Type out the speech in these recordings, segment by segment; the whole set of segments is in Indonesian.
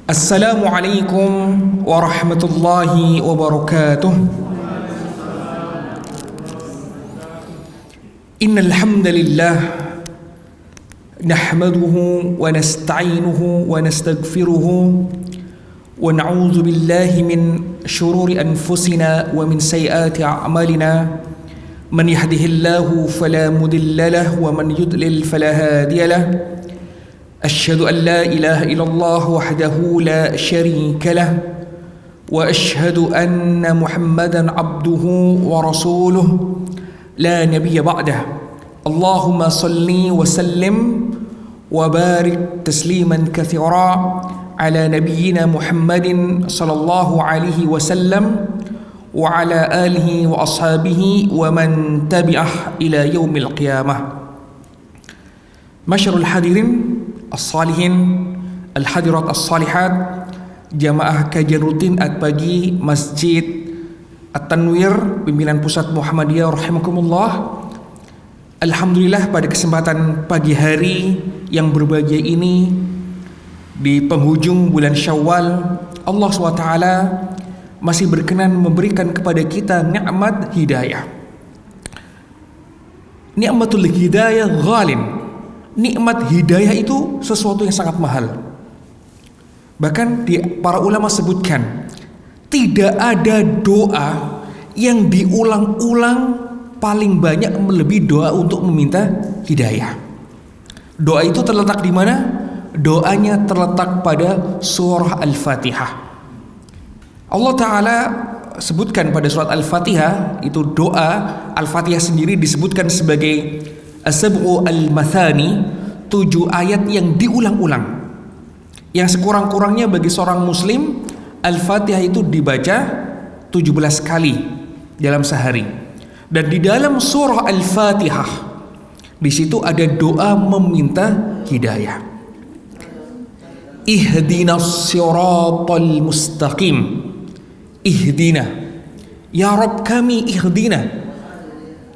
Assalamualaikum warahmatullahi wabarakatuh. Innal hamdalillah nahmaduhu wa nasta'inuhu wa nastaghfiruhu wa na'udzu billahi min shururi anfusina wa min sayyiati a'malina. Man yahdihillahu fala mudilla lahu wa man yudlil fala hadiya lahu. أشهد أن لا إله إلا الله وحده لا شريك له وأشهد أن محمدا عبده ورسوله لا نبي بعده اللهم صل وسلم وبارك تسليما كثيرا على نبينا محمد صلى الله عليه وسلم وعلى آله وأصحابه ومن تبعه إلى يوم القيامة. Masyarul hadirin as-salihin, al-hadirat as-salihat, jamaah kajian rutin at pagi Masjid At-Tanwir Pimpinan Pusat Muhammadiyah rahimakumullah. Alhamdulillah, pada kesempatan pagi hari yang berbahagia ini di penghujung bulan Syawal, Allah SWT masih berkenan memberikan kepada kita nikmat hidayah. Nikmatul hidayah ghalin. Nikmat hidayah itu sesuatu yang sangat mahal. Bahkan para ulama sebutkan, tidak ada doa yang diulang-ulang paling banyak melebihi doa untuk meminta hidayah. Doa itu terletak di mana? Doanya terletak pada surah Al-Fatihah. Allah Ta'ala sebutkan pada surat Al-Fatihah, itu doa Al-Fatihah sendiri disebutkan sebagai As-sab'u al-mathani, 7 ayat yang diulang-ulang. Yang sekurang-kurangnya bagi seorang muslim, Al-Fatihah itu dibaca 17 kali dalam sehari. Dan di dalam surah Al-Fatihah, di situ ada doa meminta hidayah. Ihdinas siratal mustaqim. Ihdina. Ya Rabb kami, ihdina.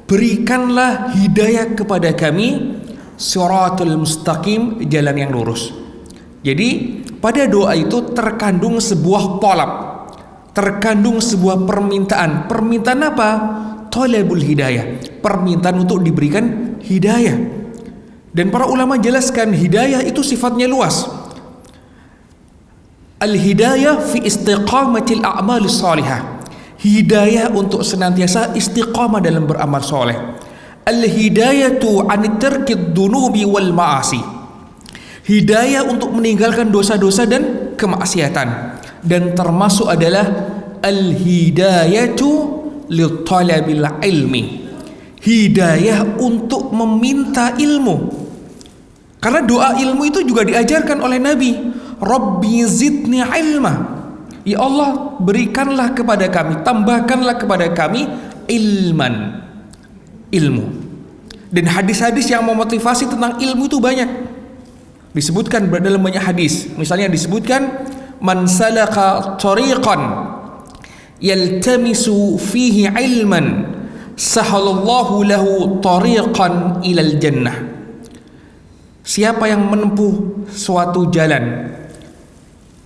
Berikanlah hidayah kepada kami siratal mustaqim, jalan yang lurus. Jadi pada doa itu terkandung sebuah tolab, terkandung sebuah permintaan. Permintaan apa? Thalabul hidayah, permintaan untuk diberikan hidayah. Dan para ulama jelaskan hidayah itu sifatnya luas. Al-hidayah fi istiqamatil a'malis salihah. Hidayah untuk senantiasa istiqamah dalam beramal soleh. Al-hidayatu anit tarkid dunubi wal ma'asi. Hidayah untuk meninggalkan dosa-dosa dan kemaksiatan. Dan termasuk adalah al-hidayatu li talabil ilmi. Hidayah untuk meminta ilmu. Karena doa ilmu itu juga diajarkan oleh Nabi. Rabbi zidni ilma. Ya Allah, berikanlah kepada kami, tambahkanlah kepada kami ilman, ilmu. Dan hadis-hadis yang memotivasi tentang ilmu itu banyak. Disebutkan dalam banyak hadis. Misalnya disebutkan, man salaka tariqan yaltamisu fihi ilman sahalallahu lahu tariqan ilal jannah. Siapa yang menempuh suatu jalan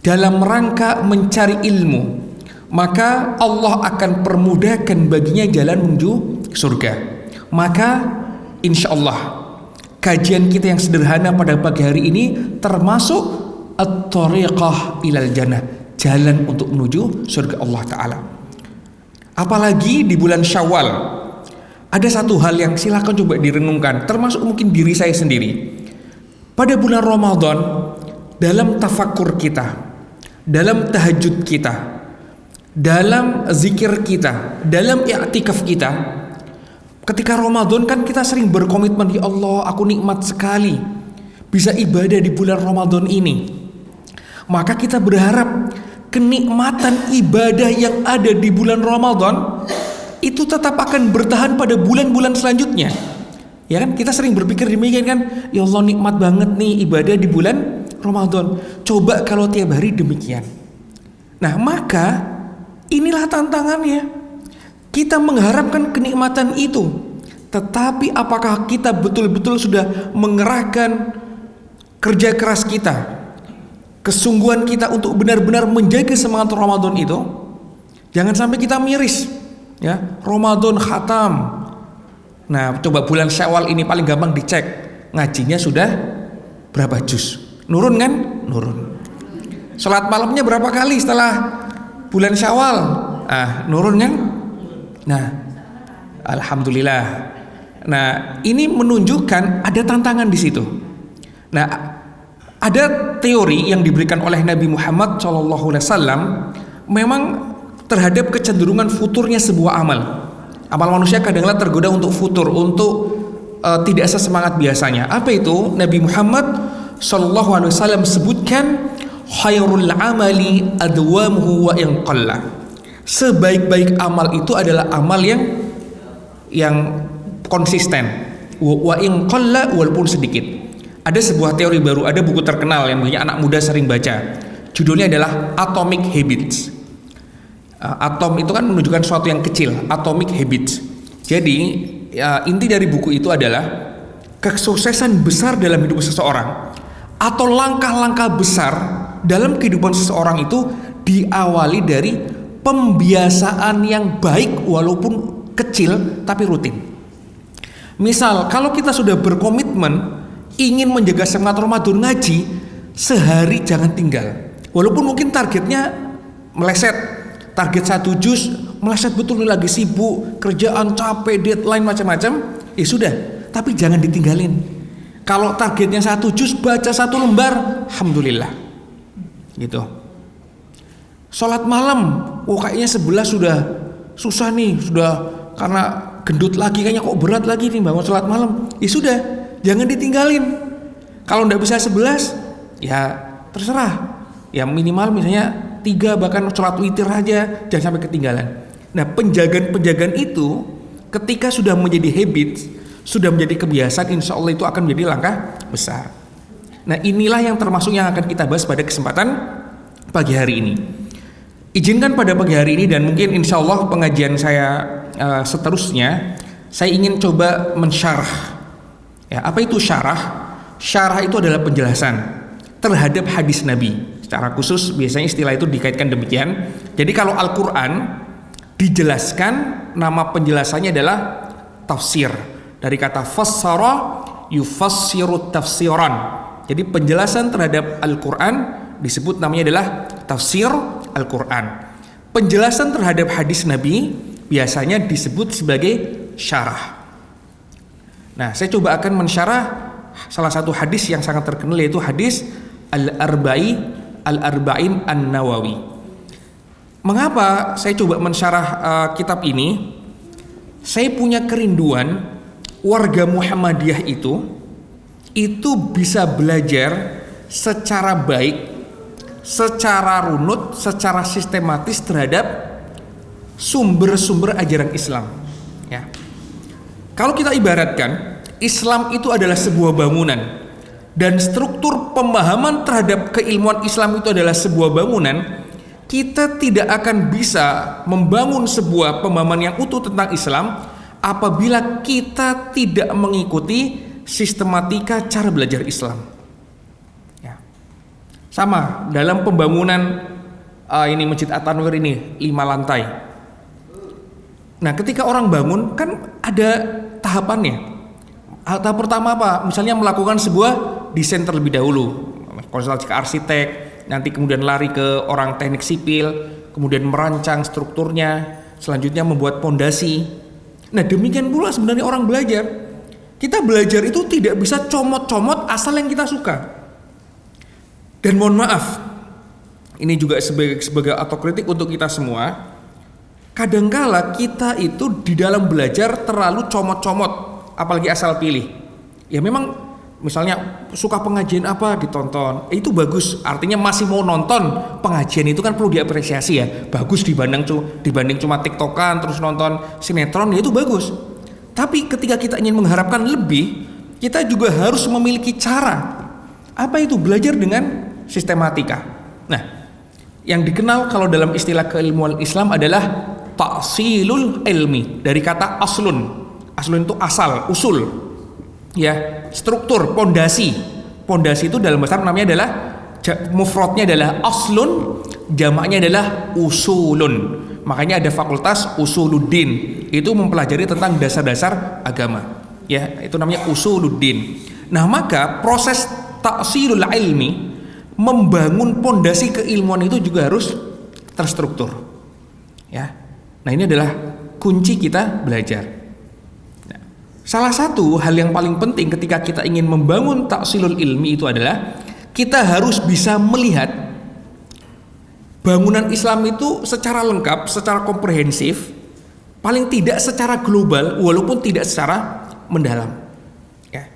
dalam rangka mencari ilmu, maka Allah akan permudahkan baginya jalan menuju surga. Maka insya Allah kajian kita yang sederhana pada pagi hari ini termasuk at-tariqah ilal jannah, jalan untuk menuju surga Allah Ta'ala. Apalagi di bulan Syawal, ada satu hal yang silakan coba direnungkan, termasuk mungkin diri saya sendiri. Pada bulan Ramadan, dalam tafakkur kita, dalam tahajud kita, dalam zikir kita, dalam i'tikaf kita, ketika Ramadan kan kita sering berkomitmen, ya Allah, aku nikmat sekali bisa ibadah di bulan Ramadan ini. Maka kita berharap kenikmatan ibadah yang ada di bulan Ramadan itu tetap akan bertahan pada bulan-bulan selanjutnya. Ya kan, kita sering berpikir demikian kan, ya Allah, nikmat banget nih ibadah di bulan Ramadan. Coba kalau tiap hari demikian. Nah, maka inilah tantangannya. Kita mengharapkan kenikmatan itu, tetapi apakah kita betul-betul sudah mengerahkan kerja keras kita, kesungguhan kita untuk benar-benar menjaga semangat Ramadan itu, jangan sampai kita miris. Ya, Ramadan khatam. Nah, coba bulan Syawal ini paling gampang dicek, ngajinya sudah berapa juz? Nurun kan? Nurun. Salat malamnya berapa kali setelah bulan Syawal? Nurun kan? Nah, alhamdulillah. Nah, ini menunjukkan ada tantangan di situ. Nah, ada teori yang diberikan oleh Nabi Muhammad SAW memang terhadap kecenderungan futurnya sebuah amal. Amal manusia kadang-kala tergoda untuk futur, untuk tidak sesemangat biasanya. Apa itu? Nabi Muhammad SAW sebutkan khairul amali adwamuhu wa in qalla. Sebaik-baik amal itu adalah amal yang konsisten, wa in qalla, walaupun sedikit. Ada sebuah teori baru, ada buku terkenal yang banyak anak muda sering baca. Judulnya adalah Atomic Habits. Atom itu kan menunjukkan sesuatu yang kecil, atomic habits. Jadi inti dari buku itu adalah kesuksesan besar dalam hidup seseorang atau langkah-langkah besar dalam kehidupan seseorang itu diawali dari pembiasaan yang baik walaupun kecil tapi rutin. Misal kalau kita sudah berkomitmen ingin menjaga semangat Ramadan, ngaji sehari jangan tinggal. Walaupun mungkin targetnya meleset, target 1 juz meleset betul, lagi sibuk, kerjaan capek, deadline macam-macam, ya sudah, tapi jangan ditinggalin. Kalau targetnya 1 juz, baca 1 lembar, alhamdulillah. Gitu. Sholat malam, kayaknya 11 sudah susah nih, sudah karena gendut lagi, kayaknya kok berat lagi nih bangun sholat malam. Ya sudah, jangan ditinggalin. Kalau nggak bisa 11, ya terserah. Ya minimal misalnya 3, bahkan sholat witir aja, jangan sampai ketinggalan. Nah, penjagaan itu ketika sudah menjadi habit, sudah menjadi kebiasaan, insya Allah itu akan menjadi langkah besar. Nah, inilah yang termasuk yang akan kita bahas pada kesempatan pagi hari ini. Izinkan pada pagi hari ini dan mungkin insya Allah pengajian saya seterusnya, saya ingin coba mensyarah. Ya, apa itu syarah? Syarah itu adalah penjelasan terhadap hadis Nabi. Secara khusus biasanya istilah itu dikaitkan demikian. Jadi kalau Al-Quran dijelaskan, nama penjelasannya adalah tafsir. Dari kata fassara yufassiru tafsiran. Jadi penjelasan terhadap Al-Quran disebut namanya adalah tafsir Al-Quran. Penjelasan terhadap hadis Nabi biasanya disebut sebagai syarah. Nah, saya coba akan mensyarah salah satu hadis yang sangat terkenal, yaitu hadis Al-Arba'in An-Nawawi. Mengapa saya coba mensyarah kitab ini? Saya punya kerinduan warga Muhammadiyah itu bisa belajar secara baik, secara runut, secara sistematis terhadap sumber-sumber ajaran Islam. Ya. Kalau kita ibaratkan, Islam itu adalah sebuah bangunan dan struktur pemahaman terhadap keilmuan Islam itu adalah sebuah bangunan, kita tidak akan bisa membangun sebuah pemahaman yang utuh tentang Islam apabila kita tidak mengikuti sistematika cara belajar Islam. Ya. Sama dalam pembangunan ini Masjid At-Tanwir ini 5 lantai. Nah, ketika orang bangun kan ada tahapannya. Tahap pertama apa? Misalnya melakukan sebuah desain terlebih dahulu, konsultasi ke arsitek, nanti kemudian lari ke orang teknik sipil, kemudian merancang strukturnya, selanjutnya membuat pondasi. Nah, demikian pula sebenarnya orang belajar. Kita belajar itu tidak bisa comot-comot asal yang kita suka. Dan mohon maaf, ini juga sebagai otokritik untuk kita semua. Kadangkala kita itu di dalam belajar terlalu comot-comot, apalagi asal pilih. Ya memang misalnya suka pengajian apa ditonton, itu bagus, artinya masih mau nonton. Pengajian itu kan perlu diapresiasi ya, bagus dibanding cuma tiktokan terus nonton sinetron, ya itu bagus. Tapi ketika kita ingin mengharapkan lebih, kita juga harus memiliki cara. Apa itu? Belajar dengan sistematika. Nah, yang dikenal kalau dalam istilah keilmuan Islam adalah ta'silul ilmi, dari kata aslun. Aslun itu asal, usul, ya, struktur, pondasi. Pondasi itu dalam bahasa Arab namanya adalah mufradnya adalah aslun, jamaknya adalah usulun. Makanya ada fakultas usuluddin, itu mempelajari tentang dasar-dasar agama. Ya, itu namanya usuluddin. Nah, maka proses ta'silul ilmi, membangun pondasi keilmuan itu juga harus terstruktur. Ya. Nah, ini adalah kunci kita belajar. Nah, salah satu hal yang paling penting ketika kita ingin membangun ta'silul ilmi itu adalah kita harus bisa melihat bangunan Islam itu secara lengkap, secara komprehensif, paling tidak secara global walaupun tidak secara mendalam. Ya.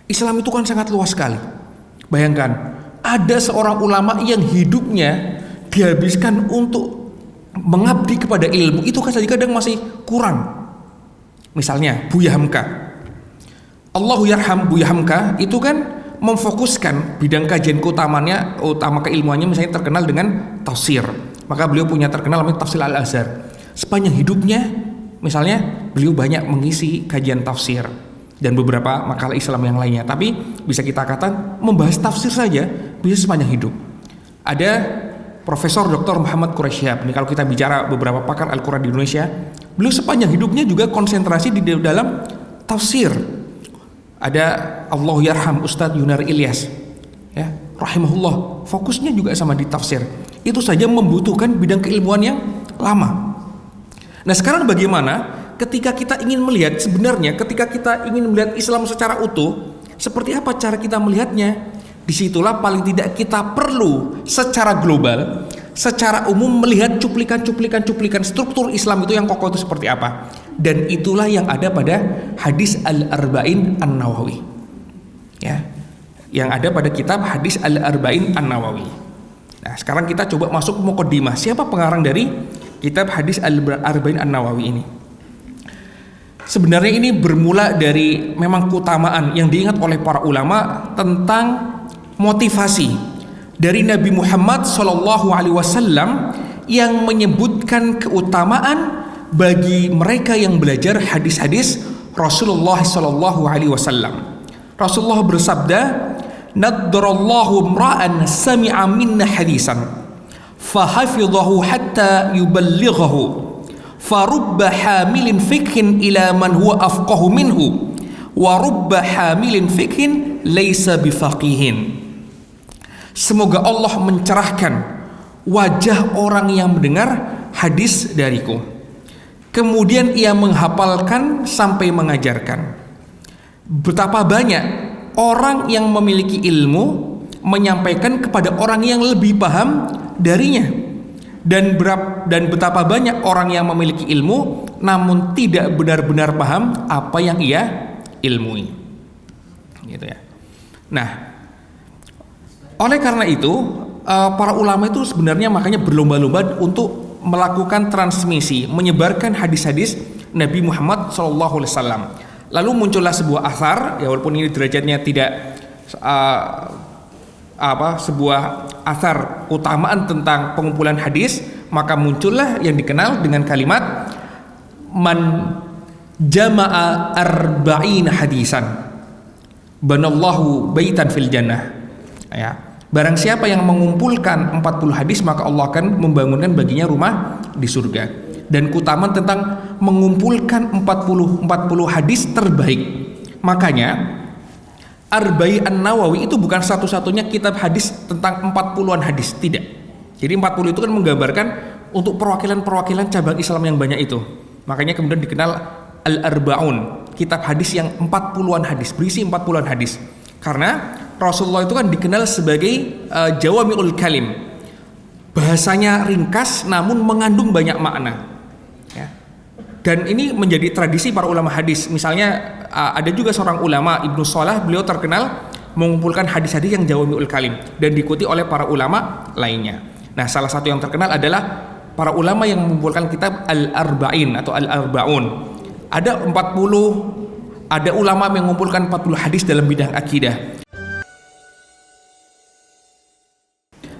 Islam itu kan sangat luas sekali. Bayangkan, ada seorang ulama yang hidupnya dihabiskan untuk mengabdi kepada ilmu, itu kadang masih kurang. Misalnya Buya Hamka, Allahu yarham Buya Hamka, itu kan memfokuskan bidang kajian utama keilmuannya misalnya terkenal dengan tafsir. Maka beliau punya terkenal namanya Tafsir Al-Azhar. Sepanjang hidupnya misalnya beliau banyak mengisi kajian tafsir dan beberapa makalah Islam yang lainnya. Tapi bisa kita katakan membahas tafsir saja bisa sepanjang hidup. Ada Profesor Dr. Muhammad Quraisyhab. Ini kalau kita bicara beberapa pakar Al-Quran di Indonesia, beliau sepanjang hidupnya juga konsentrasi di dalam tafsir. Ada Allahu yarham Ustadz Yunar Ilyas, ya, rahimahullah, fokusnya juga sama di tafsir. Itu saja membutuhkan bidang keilmuan yang lama. Nah, sekarang bagaimana ketika kita ingin melihat, sebenarnya ketika kita ingin melihat Islam secara utuh, seperti apa cara kita melihatnya? Disitulah paling tidak kita perlu secara global, secara umum melihat cuplikan struktur Islam itu yang kokoh itu seperti apa. Dan itulah yang ada pada hadis Al-Arba'in An-Nawawi. Ya. Yang ada pada kitab hadis Al-Arba'in An-Nawawi. Nah, sekarang kita coba masuk ke muqaddimah. Siapa pengarang dari kitab hadis Al-Arba'in An-Nawawi ini? Sebenarnya ini bermula dari memang keutamaan yang diingat oleh para ulama tentang motivasi dari Nabi Muhammad SAW yang menyebutkan keutamaan bagi mereka yang belajar hadis-hadis Rasulullah SAW. Rasulullah bersabda, "Naddarallahu imra'an sami'a minna hadisan fahafidhahu hatta yuballighahu farubba hamilin fikhin ila man huwa afqahu minhu wa rubba hamilin fikhin laysa bifaqihin." Semoga Allah mencerahkan wajah orang yang mendengar hadis dariku, kemudian ia menghafalkan sampai mengajarkan. Betapa banyak orang yang memiliki ilmu menyampaikan kepada orang yang lebih paham darinya, dan betapa banyak orang yang memiliki ilmu namun tidak benar-benar paham apa yang ia ilmui. Gitu ya. Nah, oleh karena itu para ulama itu sebenarnya makanya berlomba-lomba untuk melakukan transmisi, menyebarkan hadis-hadis Nabi Muhammad SAW. Lalu muncullah sebuah athar, ya walaupun ini derajatnya tidak sebuah athar keutamaan tentang pengumpulan hadis, maka muncullah yang dikenal dengan kalimat man jama'a arba'in hadisan banallahu baitan fil jannah. Ya. Barang siapa yang mengumpulkan 40 hadis, maka Allah akan membangunkan baginya rumah di surga. Dan keutamaan tentang mengumpulkan 40 hadis terbaik. Makanya Arba'in An-Nawawi itu bukan satu-satunya kitab hadis tentang 40-an hadis, tidak. Jadi 40 itu kan menggambarkan untuk perwakilan-perwakilan cabang Islam yang banyak itu. Makanya kemudian dikenal Al-Arba'un, kitab hadis yang 40-an hadis, berisi 40-an hadis. Karena Rasulullah itu kan dikenal sebagai jawami'ul kalim, bahasanya ringkas namun mengandung banyak makna, ya. Dan ini menjadi tradisi para ulama hadis. Misalnya ada juga seorang ulama, Ibnu Shalah, beliau terkenal mengumpulkan hadis-hadis yang jawami'ul kalim dan diikuti oleh para ulama lainnya. Nah, salah satu yang terkenal adalah para ulama yang mengumpulkan kitab Al-Arba'in atau Al-Arba'un. Ada ulama yang mengumpulkan 40 hadis dalam bidang akidah.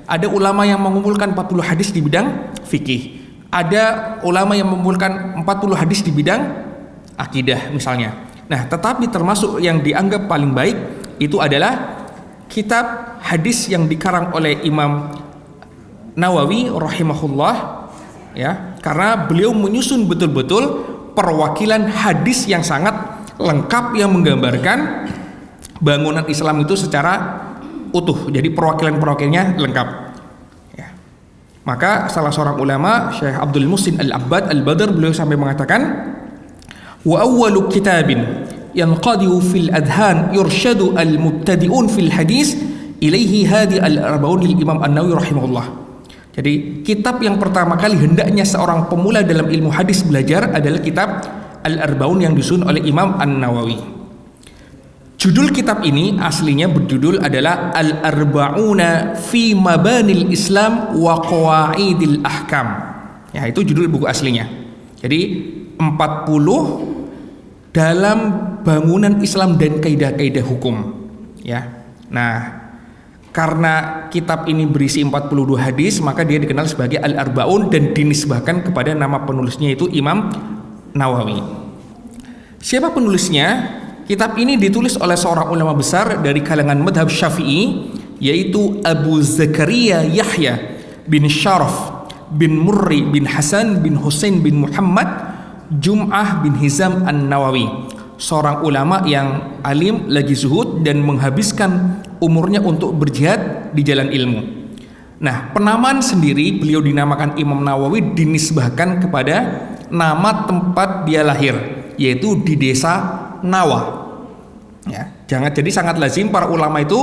Ada ulama yang mengumpulkan 40 hadis di bidang fikih. Ada ulama yang mengumpulkan 40 hadis di bidang akidah misalnya. Nah, tetapi termasuk yang dianggap paling baik itu adalah kitab hadis yang dikarang oleh Imam Nawawi rahimahullah, ya, karena beliau menyusun betul-betul perwakilan hadis yang sangat lengkap yang menggambarkan bangunan Islam itu secara utuh. Jadi perwakilan-perwakilannya lengkap. Ya. Maka salah seorang ulama, Syekh Abdul Muhsin Al-Abbad Al-Badr, beliau sampai mengatakan, wa awwalu kitabin yanqadiu fil adhan yursyadu al-mubtadi'un fil hadis ilaihi hadi al-arba'un lil Imam An-Nawawi rahimahullah. Jadi kitab yang pertama kali hendaknya seorang pemula dalam ilmu hadis belajar adalah kitab Al-Arba'un yang disusun oleh Imam An-Nawawi. Judul kitab ini aslinya berjudul adalah Al-Arba'una fi Mabanil Islam wa Qawaidil Ahkam. Ya, itu judul buku aslinya. Jadi 40 dalam bangunan Islam dan kaidah-kaidah hukum. Ya. Nah, karena kitab ini berisi 42 hadis, maka dia dikenal sebagai Al-Arba'un dan dinisbahkan kepada nama penulisnya itu Imam Nawawi. Siapa penulisnya? Kitab ini ditulis oleh seorang ulama besar dari kalangan madhab Syafi'i, yaitu Abu Zakaria Yahya bin Syaraf bin Murri bin Hasan bin Husain bin Muhammad Jum'ah bin Hizam An-Nawawi, seorang ulama yang alim lagi zuhud dan menghabiskan umurnya untuk berjihad di jalan ilmu. Nah, penamaan sendiri beliau dinamakan Imam Nawawi dinisbahkan kepada nama tempat dia lahir, yaitu di desa Nawa. Ya, jadi sangat lazim para ulama itu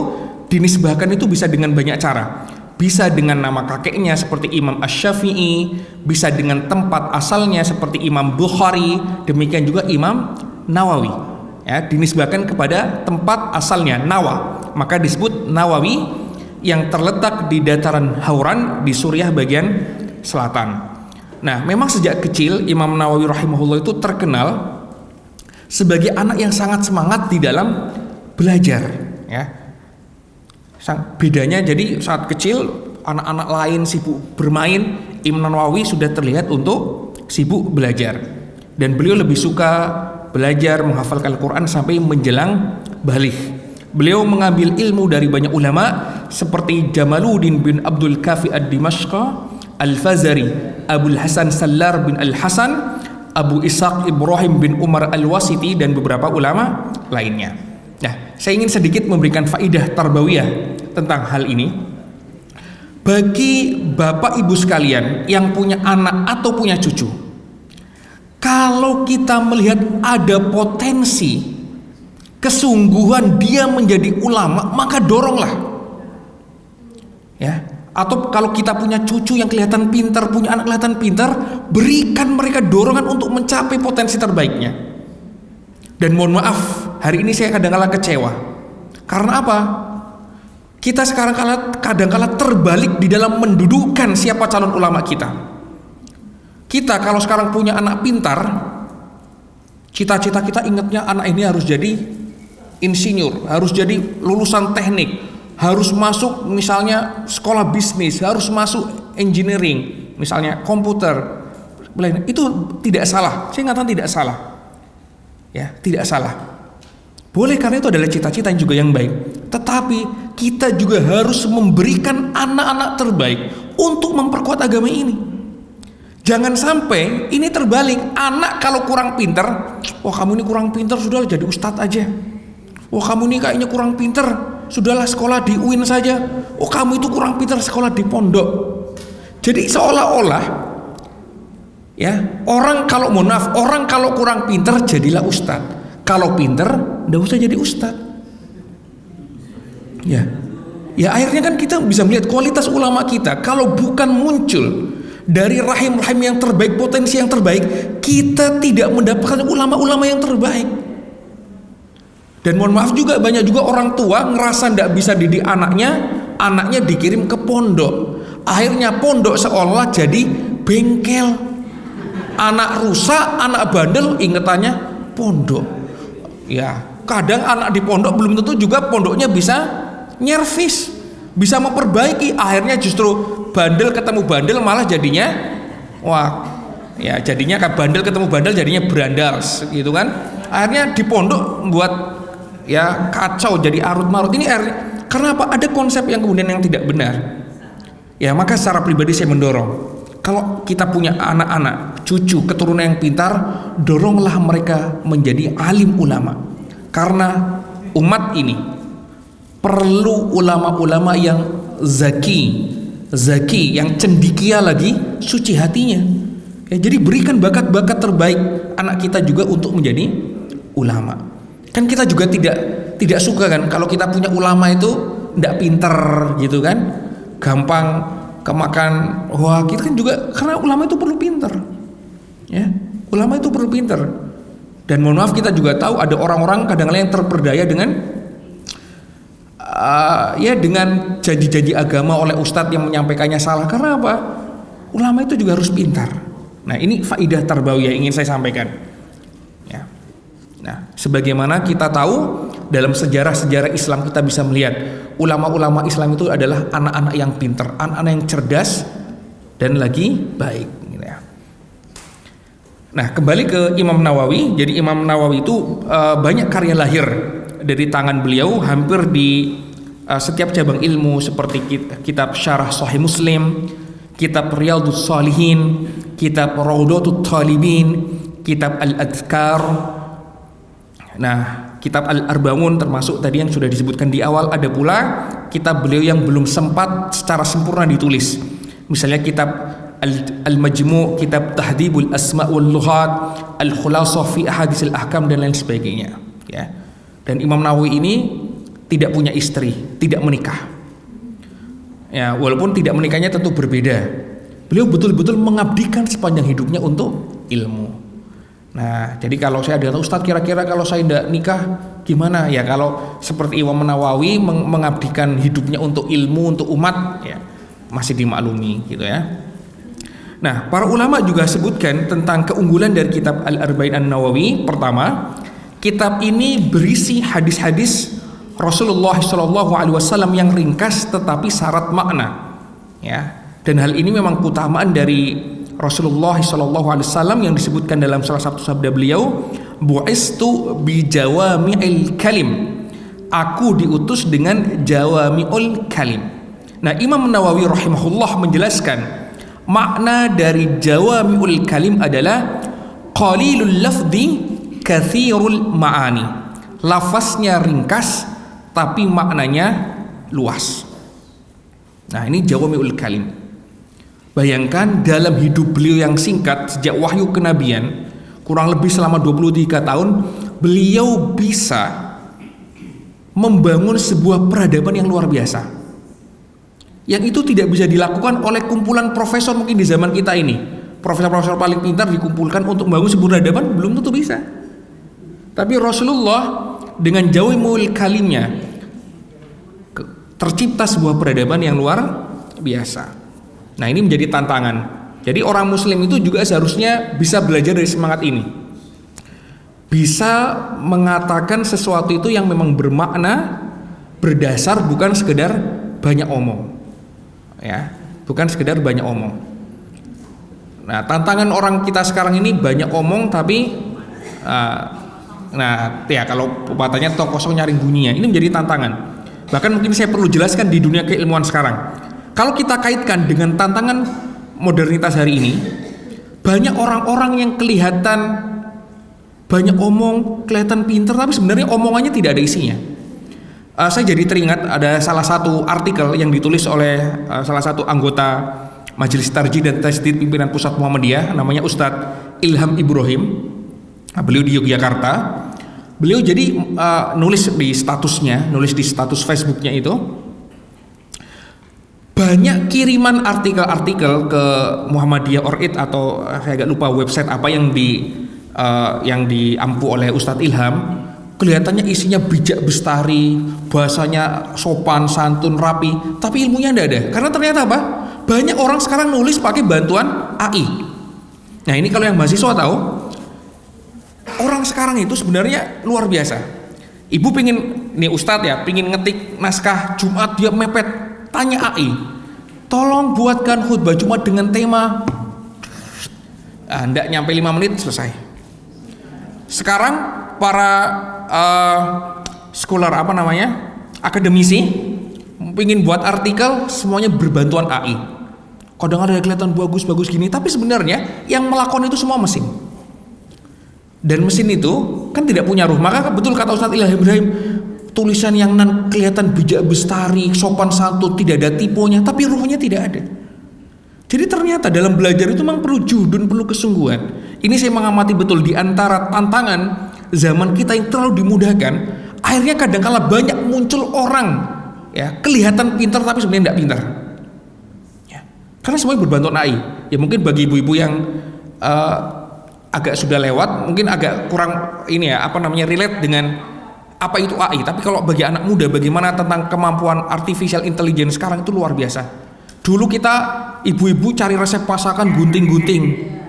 dinisbahkan itu bisa dengan banyak cara. Bisa dengan nama kakeknya seperti Imam Asy-Syafi'i, bisa dengan tempat asalnya seperti Imam Bukhari, demikian juga Imam Nawawi. Ya, dinisbahkan kepada tempat asalnya Nawa, maka disebut Nawawi, yang terletak di dataran Hauran di Suriah bagian selatan. Nah, memang sejak kecil Imam Nawawi rahimahullah itu terkenal sebagai anak yang sangat semangat di dalam belajar. Ya, bedanya jadi saat kecil anak-anak lain sibuk bermain, Imam Nawawi sudah terlihat untuk sibuk belajar, dan beliau lebih suka belajar menghafalkan Al-Quran sampai menjelang baligh. Beliau mengambil ilmu dari banyak ulama seperti Jamaluddin bin Abdul Kafi Ad-Dimashqa, Al-Fazari, Abul Hasan Sallar bin Al-Hasan, Abu Ishaq Ibrahim bin Umar Al-Wasiti, dan beberapa ulama lainnya. Nah, saya ingin sedikit memberikan faidah tarbawiyah tentang hal ini. Bagi bapak ibu sekalian yang punya anak atau punya cucu, kalau kita melihat ada potensi kesungguhan dia menjadi ulama, maka doronglah. Ya, atau kalau kita punya cucu yang kelihatan pintar, punya anak kelihatan pintar, berikan mereka dorongan untuk mencapai potensi terbaiknya. Dan mohon maaf, hari ini saya kadang-kala kecewa. Karena apa? Kita sekarang kadang-kala terbalik di dalam mendudukan siapa calon ulama kita. Kita kalau sekarang punya anak pintar, cita-cita kita ingatnya anak ini harus jadi insinyur, harus jadi lulusan teknik, harus masuk misalnya sekolah bisnis, harus masuk engineering, misalnya komputer. Itu tidak salah. Saya mengatakan tidak salah. Ya, tidak salah. Boleh, karena itu adalah cita-cita yang juga yang baik. Tetapi kita juga harus memberikan anak-anak terbaik untuk memperkuat agama ini. Jangan sampai ini terbalik. Anak kalau kurang pintar, wah kamu ini kurang pintar, sudahlah jadi ustadz aja. Wah kamu ini kayaknya kurang pintar, sudahlah sekolah di UIN saja. Oh kamu itu kurang pintar, sekolah di pondok. Jadi seolah-olah ya, orang kalau kurang pintar jadilah ustadz. Kalau pintar nggak usah jadi ustadz. Ya, akhirnya kan kita bisa melihat kualitas ulama kita. Kalau bukan muncul dari rahim-rahim yang terbaik, potensi yang terbaik, kita tidak mendapatkan ulama-ulama yang terbaik. Dan mohon maaf juga, banyak juga orang tua ngerasa tidak bisa didik anaknya dikirim ke pondok. Akhirnya pondok seolah jadi bengkel. Anak rusak, anak bandel, ingetannya pondok. Ya, kadang anak di pondok belum tentu juga pondoknya bisa nyervis, bisa memperbaiki. Akhirnya justru bandel ketemu bandel malah jadinya, wah, ya jadinya kan bandel ketemu bandel jadinya berandal, gitu kan. Akhirnya di pondok buat ya kacau, jadi arut marut. Ini Karena apa? Ada konsep yang kemudian yang tidak benar. Ya, maka secara pribadi saya mendorong, kalau kita punya anak-anak, cucu, keturunan yang pintar, doronglah mereka menjadi alim ulama. Karena umat ini perlu ulama-ulama yang zaki, yang cendekia lagi, suci hatinya. Ya, jadi berikan bakat-bakat terbaik anak kita juga untuk menjadi ulama. Kan kita juga tidak suka kan kalau kita punya ulama itu tidak pinter gitu kan, gampang kemakan. Wah, kita kan juga, karena ulama itu perlu pinter. Ya, ulama itu perlu pinter. Dan mohon maaf, kita juga tahu ada orang-orang kadang-kadang yang terperdaya dengan dengan janji-janji agama oleh ustadz yang menyampaikannya salah. Karena apa? Ulama itu juga harus pintar. Nah, ini faidah tarbawiyah yang ingin saya sampaikan. Ya. Nah, sebagaimana kita tahu dalam sejarah-sejarah Islam, kita bisa melihat ulama-ulama Islam itu adalah anak-anak yang pintar, anak-anak yang cerdas dan lagi baik. Gitu ya. Nah, kembali ke Imam Nawawi. Jadi Imam Nawawi itu banyak karya lahir dari tangan beliau, hampir di setiap cabang ilmu, seperti kitab Syarah Sahih Muslim, kitab Riyadhus Shalihin, kitab Rawdatut Talibin, kitab Al-Adhkar. Nah, kitab Al-Arba'un termasuk tadi yang sudah disebutkan di awal. Ada pula kitab beliau yang belum sempat secara sempurna ditulis. Misalnya kitab Al-Majmu', kitab Tahdhibul Asma' wal Lughat, Al-Khulasah fi Ahaditsil Ahkam, dan lain sebagainya. Ya. Dan Imam Nawawi ini tidak punya istri, tidak menikah. Ya, walaupun tidak menikahnya tentu berbeda. Beliau betul-betul mengabdikan sepanjang hidupnya untuk ilmu. Nah, jadi kalau saya ada, Ustadz, kira-kira kalau saya tidak nikah gimana? Ya, kalau seperti Imam Nawawi mengabdikan hidupnya untuk ilmu, untuk umat, ya masih dimaklumi gitu ya. Nah, para ulama juga sebutkan tentang keunggulan dari kitab Al-Arba'in An-Nawawi. Pertama, kitab ini berisi hadis-hadis Rasulullah SAW yang ringkas tetapi syarat makna. Ya, dan hal ini memang keutamaan dari Rasulullah SAW yang disebutkan dalam salah satu sabda beliau, bu'istu bi jawami'il kalim. Aku diutus dengan jawami'ul kalim. Nah, Imam Nawawi rahimahullah menjelaskan makna dari jawami'ul kalim adalah qalilul lafzi katsirul ma'ani. Lafaznya ringkas tapi maknanya luas. Nah, ini jawami'ul kalim. Bayangkan dalam hidup beliau yang singkat sejak wahyu kenabian, kurang lebih selama 23 tahun, beliau bisa membangun sebuah peradaban yang luar biasa. Yang itu tidak bisa dilakukan oleh kumpulan profesor mungkin di zaman kita ini. Profesor-profesor paling pintar dikumpulkan untuk membangun sebuah peradaban, belum tentu bisa. Tapi Rasulullah dengan jawami'ul kalimnya tercipta sebuah peradaban yang luar biasa. Nah, ini menjadi tantangan. Jadi orang muslim itu juga seharusnya bisa belajar dari semangat ini. Bisa mengatakan sesuatu itu yang memang bermakna, berdasar, bukan sekedar banyak omong. Ya, bukan sekedar banyak omong. Nah, tantangan orang kita sekarang ini banyak omong tapi nah, ya kalau pepatahnya tong kosong nyaring bunyinya. Ini menjadi tantangan. Bahkan mungkin saya perlu jelaskan di dunia keilmuan sekarang. Kalau kita kaitkan dengan tantangan modernitas hari ini, banyak orang-orang yang kelihatan banyak omong, kelihatan pintar, tapi sebenarnya omongannya tidak ada isinya. Saya jadi teringat ada salah satu artikel yang ditulis oleh salah satu anggota Majelis Tarjih dan Tasdid pimpinan Pusat Muhammadiyah, namanya Ustadz Ilham Ibrahim. Beliau di Yogyakarta. Beliau jadi nulis di status Facebooknya itu, banyak kiriman artikel-artikel ke Muhammadiyah Orit, atau saya agak lupa website apa yang diampu oleh Ustadz Ilham. Kelihatannya isinya bijak bestari, bahasanya sopan, santun, rapi, tapi ilmunya tidak ada. Karena ternyata apa? Banyak orang sekarang nulis pakai bantuan AI. Nah, ini kalau yang mahasiswa tahu, orang sekarang itu sebenarnya luar biasa. Ibu pingin, nih Ustadz ya, pingin ngetik naskah Jumat, dia mepet, tanya AI, tolong buatkan khutbah Jumat dengan tema, ndak nyampe 5 menit selesai. Sekarang para scholar akademisi Pengen buat artikel semuanya berbantuan AI. Kadang-kadang kelihatan bagus-bagus gini, tapi sebenarnya yang melakukan itu semua mesin. Dan mesin itu kan tidak punya ruh. Maka betul kata Ustadz Ilham Ibrahim, tulisan yang kelihatan bijak bestari, sopan santun, tidak ada tiponya, tapi ruhnya tidak ada. Jadi ternyata dalam belajar itu memang perlu juhud, perlu kesungguhan. Ini saya mengamati betul di antara tantangan zaman kita yang terlalu dimudahkan. Akhirnya kadang-kala banyak muncul orang ya kelihatan pintar tapi sebenarnya tidak pintar. Ya, karena semuanya berbantu AI. Ya mungkin bagi ibu-ibu yang agak sudah lewat, mungkin agak kurang ini ya relate dengan apa itu AI. Tapi kalau bagi anak muda, bagaimana tentang kemampuan artificial intelligence sekarang itu luar biasa. Dulu kita ibu-ibu cari resep masakan gunting-gunting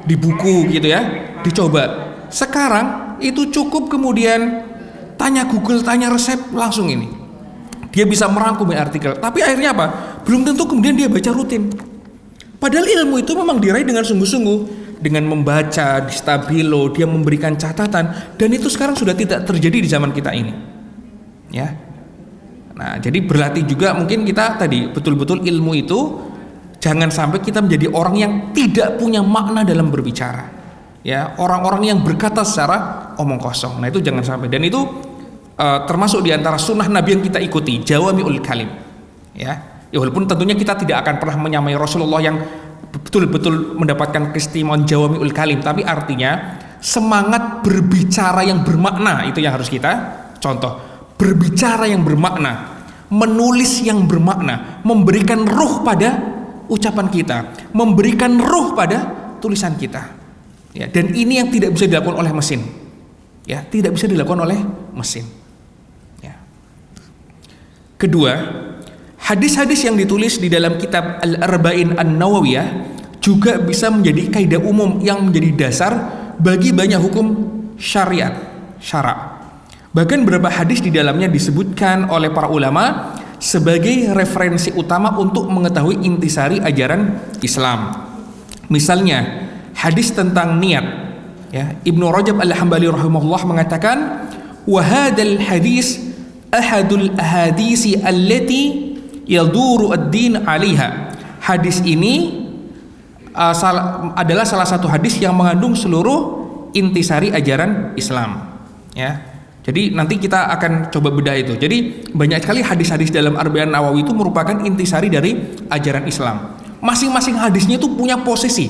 di buku gitu ya, dicoba. Sekarang itu cukup kemudian tanya Google, tanya resep, langsung ini. Dia bisa merangkum artikel. Tapi akhirnya apa? Belum tentu kemudian dia baca rutin. Padahal ilmu itu memang diraih dengan sungguh-sungguh, dengan membaca di stabilo, dia memberikan catatan, dan itu sekarang sudah tidak terjadi di zaman kita ini. Ya. Nah, jadi berlatih juga mungkin kita tadi betul-betul ilmu itu jangan sampai kita menjadi orang yang tidak punya makna dalam berbicara. Ya, orang-orang yang berkata secara omong kosong. Nah, itu jangan sampai. Dan itu termasuk di antara sunnah Nabi yang kita ikuti, jawami'ul kalim. Ya, walaupun tentunya kita tidak akan pernah menyamai Rasulullah yang betul-betul mendapatkan keistimewaan jawami'ul kalim, tapi artinya semangat berbicara yang bermakna itu yang harus kita contoh. Berbicara yang bermakna, menulis yang bermakna, memberikan ruh pada ucapan kita, memberikan ruh pada tulisan kita. Ya, dan ini yang tidak bisa dilakukan oleh mesin. Ya, tidak bisa dilakukan oleh mesin. Kedua, hadis-hadis yang ditulis di dalam kitab Al-Arba'in An-Nawawiyah juga bisa menjadi kaidah umum yang menjadi dasar bagi banyak hukum syara'. Bahkan beberapa hadis di dalamnya disebutkan oleh para ulama sebagai referensi utama untuk mengetahui intisari ajaran Islam. Misalnya, hadis tentang niat. Ya, Ibnu Rajab Al-Hambali rahimahullah mengatakan, "Wa hadzal hadis ahadul ahadisi allati yaduru ad-din 'alaiha." Hadis ini adalah salah satu hadis yang mengandung seluruh intisari ajaran Islam. Ya. Jadi nanti kita akan coba bedah itu. Jadi banyak sekali hadis-hadis dalam Arba'in Nawawi itu merupakan intisari dari ajaran Islam. Masing-masing hadisnya itu punya posisi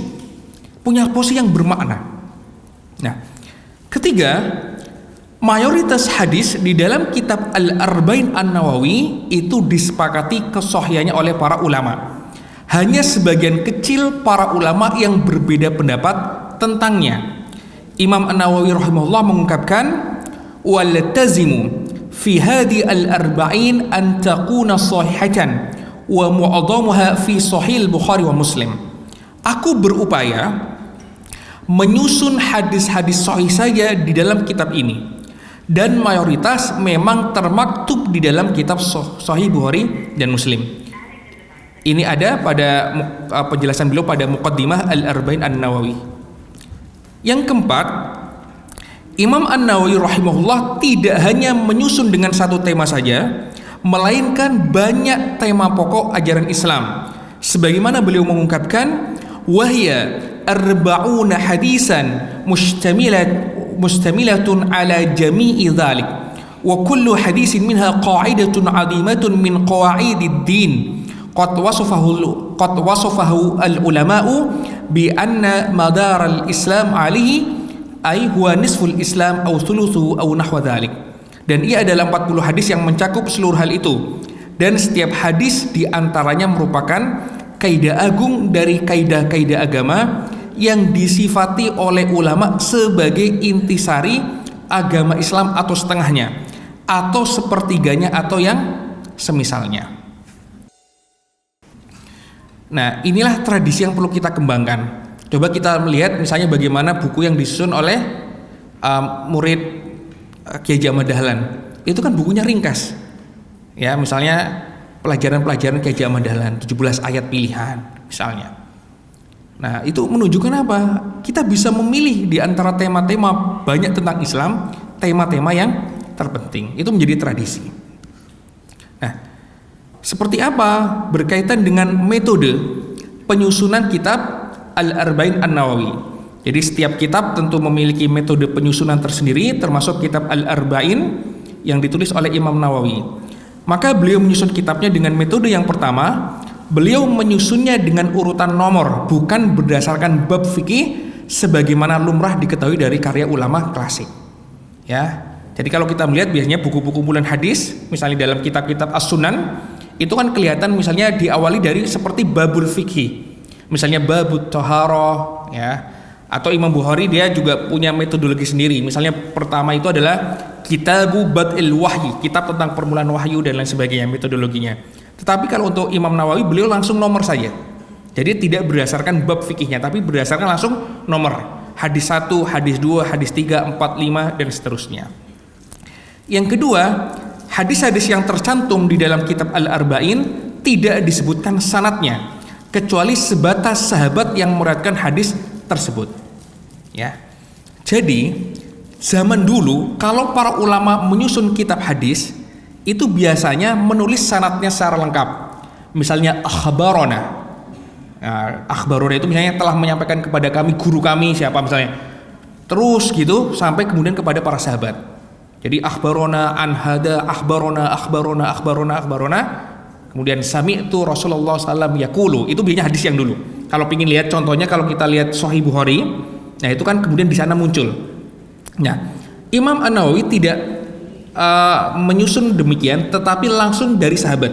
yang bermakna. Nah, ketiga, mayoritas hadis di dalam kitab Al-Arba'in An-Nawawi itu disepakati kesohihannya oleh para ulama. Hanya sebagian kecil para ulama yang berbeda pendapat tentangnya. Imam An-Nawawi rahimahullah mengungkapkan, "Waltazimu fi hadi al-arba'in an takuna sahihatan wa mu'adhamuha fi sahih Bukhari wa Muslim." Aku berupaya menyusun hadis-hadis sahih saja di dalam kitab ini. Dan mayoritas memang termaktub di dalam kitab Sahih Bukhari dan Muslim. Ini ada pada penjelasan beliau pada Muqaddimah Al-Arba'in An-Nawawi. Yang keempat, Imam An-Nawawi rahimahullah tidak hanya menyusun dengan satu tema saja, melainkan banyak tema pokok ajaran Islam. Sebagaimana beliau mengungkapkan, "Wahya arba'una hadisan mustamilatun ala jami'i dhalik wa kullu hadisin minha qa'idatun 'azimatun min qawa'idid din qad wasafahu al-ulama'u bi anna madar al-islam 'alaihi ay huwa nisful islam aw thuluthu aw nahwa dhalik." Dan ia adalah 40 hadis yang mencakup seluruh hal itu, dan setiap hadis diantaranya merupakan kaidah agung dari kaidah-kaidah agama yang disifati oleh ulama sebagai intisari agama Islam atau setengahnya, atau sepertiganya, atau yang semisalnya. Nah, inilah tradisi yang perlu kita kembangkan. Coba kita melihat misalnya bagaimana buku yang disusun oleh murid Kiai Haji Ahmad Dahlan. Itu kan bukunya ringkas. Ya, misalnya pelajaran-pelajaran Kiai Haji Ahmad Dahlan, 17 ayat pilihan misalnya. Nah, itu menunjukkan apa? Kita bisa memilih di antara tema-tema banyak tentang Islam, tema-tema yang terpenting. Itu menjadi tradisi. Nah, Seperti apa? Berkaitan dengan metode penyusunan kitab Al-Arba'in An-Nawawi. Jadi setiap kitab tentu memiliki metode penyusunan tersendiri, termasuk kitab Al-Arba'in yang ditulis oleh Imam Nawawi. Maka beliau menyusun kitabnya dengan metode yang pertama, beliau menyusunnya dengan urutan nomor, bukan berdasarkan bab fikih sebagaimana lumrah diketahui dari karya ulama klasik. Ya. Jadi kalau kita melihat biasanya buku-buku kumpulan hadis, misalnya dalam kitab-kitab As-Sunan, itu kan kelihatan misalnya diawali dari seperti babul fikih. Misalnya babut taharah, ya. Atau Imam Bukhari dia juga punya metodologi sendiri. Misalnya pertama itu adalah Kitabu Bad'il Wahyi, kitab tentang permulaan wahyu dan lain sebagainya, metodologinya. Tetapi kalau untuk Imam Nawawi beliau langsung nomor saja. Jadi tidak berdasarkan bab fikihnya, tapi berdasarkan langsung nomor. Hadis 1, hadis 2, hadis 3, 4, 5 dan seterusnya. Yang kedua, hadis-hadis yang tercantum di dalam kitab Al-Arba'in tidak disebutkan sanadnya, kecuali sebatas sahabat yang meriwayatkan hadis tersebut. Ya. Jadi zaman dulu kalau para ulama menyusun kitab hadis itu biasanya menulis sanadnya secara lengkap. Misalnya akhbarona. Nah, akhbarona itu misalnya telah menyampaikan kepada kami guru kami siapa misalnya. Terus gitu sampai kemudian kepada para sahabat. Jadi akhbarona an hada akhbarona. Kemudian sami'tu Rasulullah SAW yaqulu. Itu biasanya hadis yang dulu. Kalau ingin lihat contohnya, kalau kita lihat Sahih Bukhari, nah itu kan kemudian di sana muncul. Nah, Imam An-Nawawi tidak menyusun demikian, tetapi langsung dari sahabat.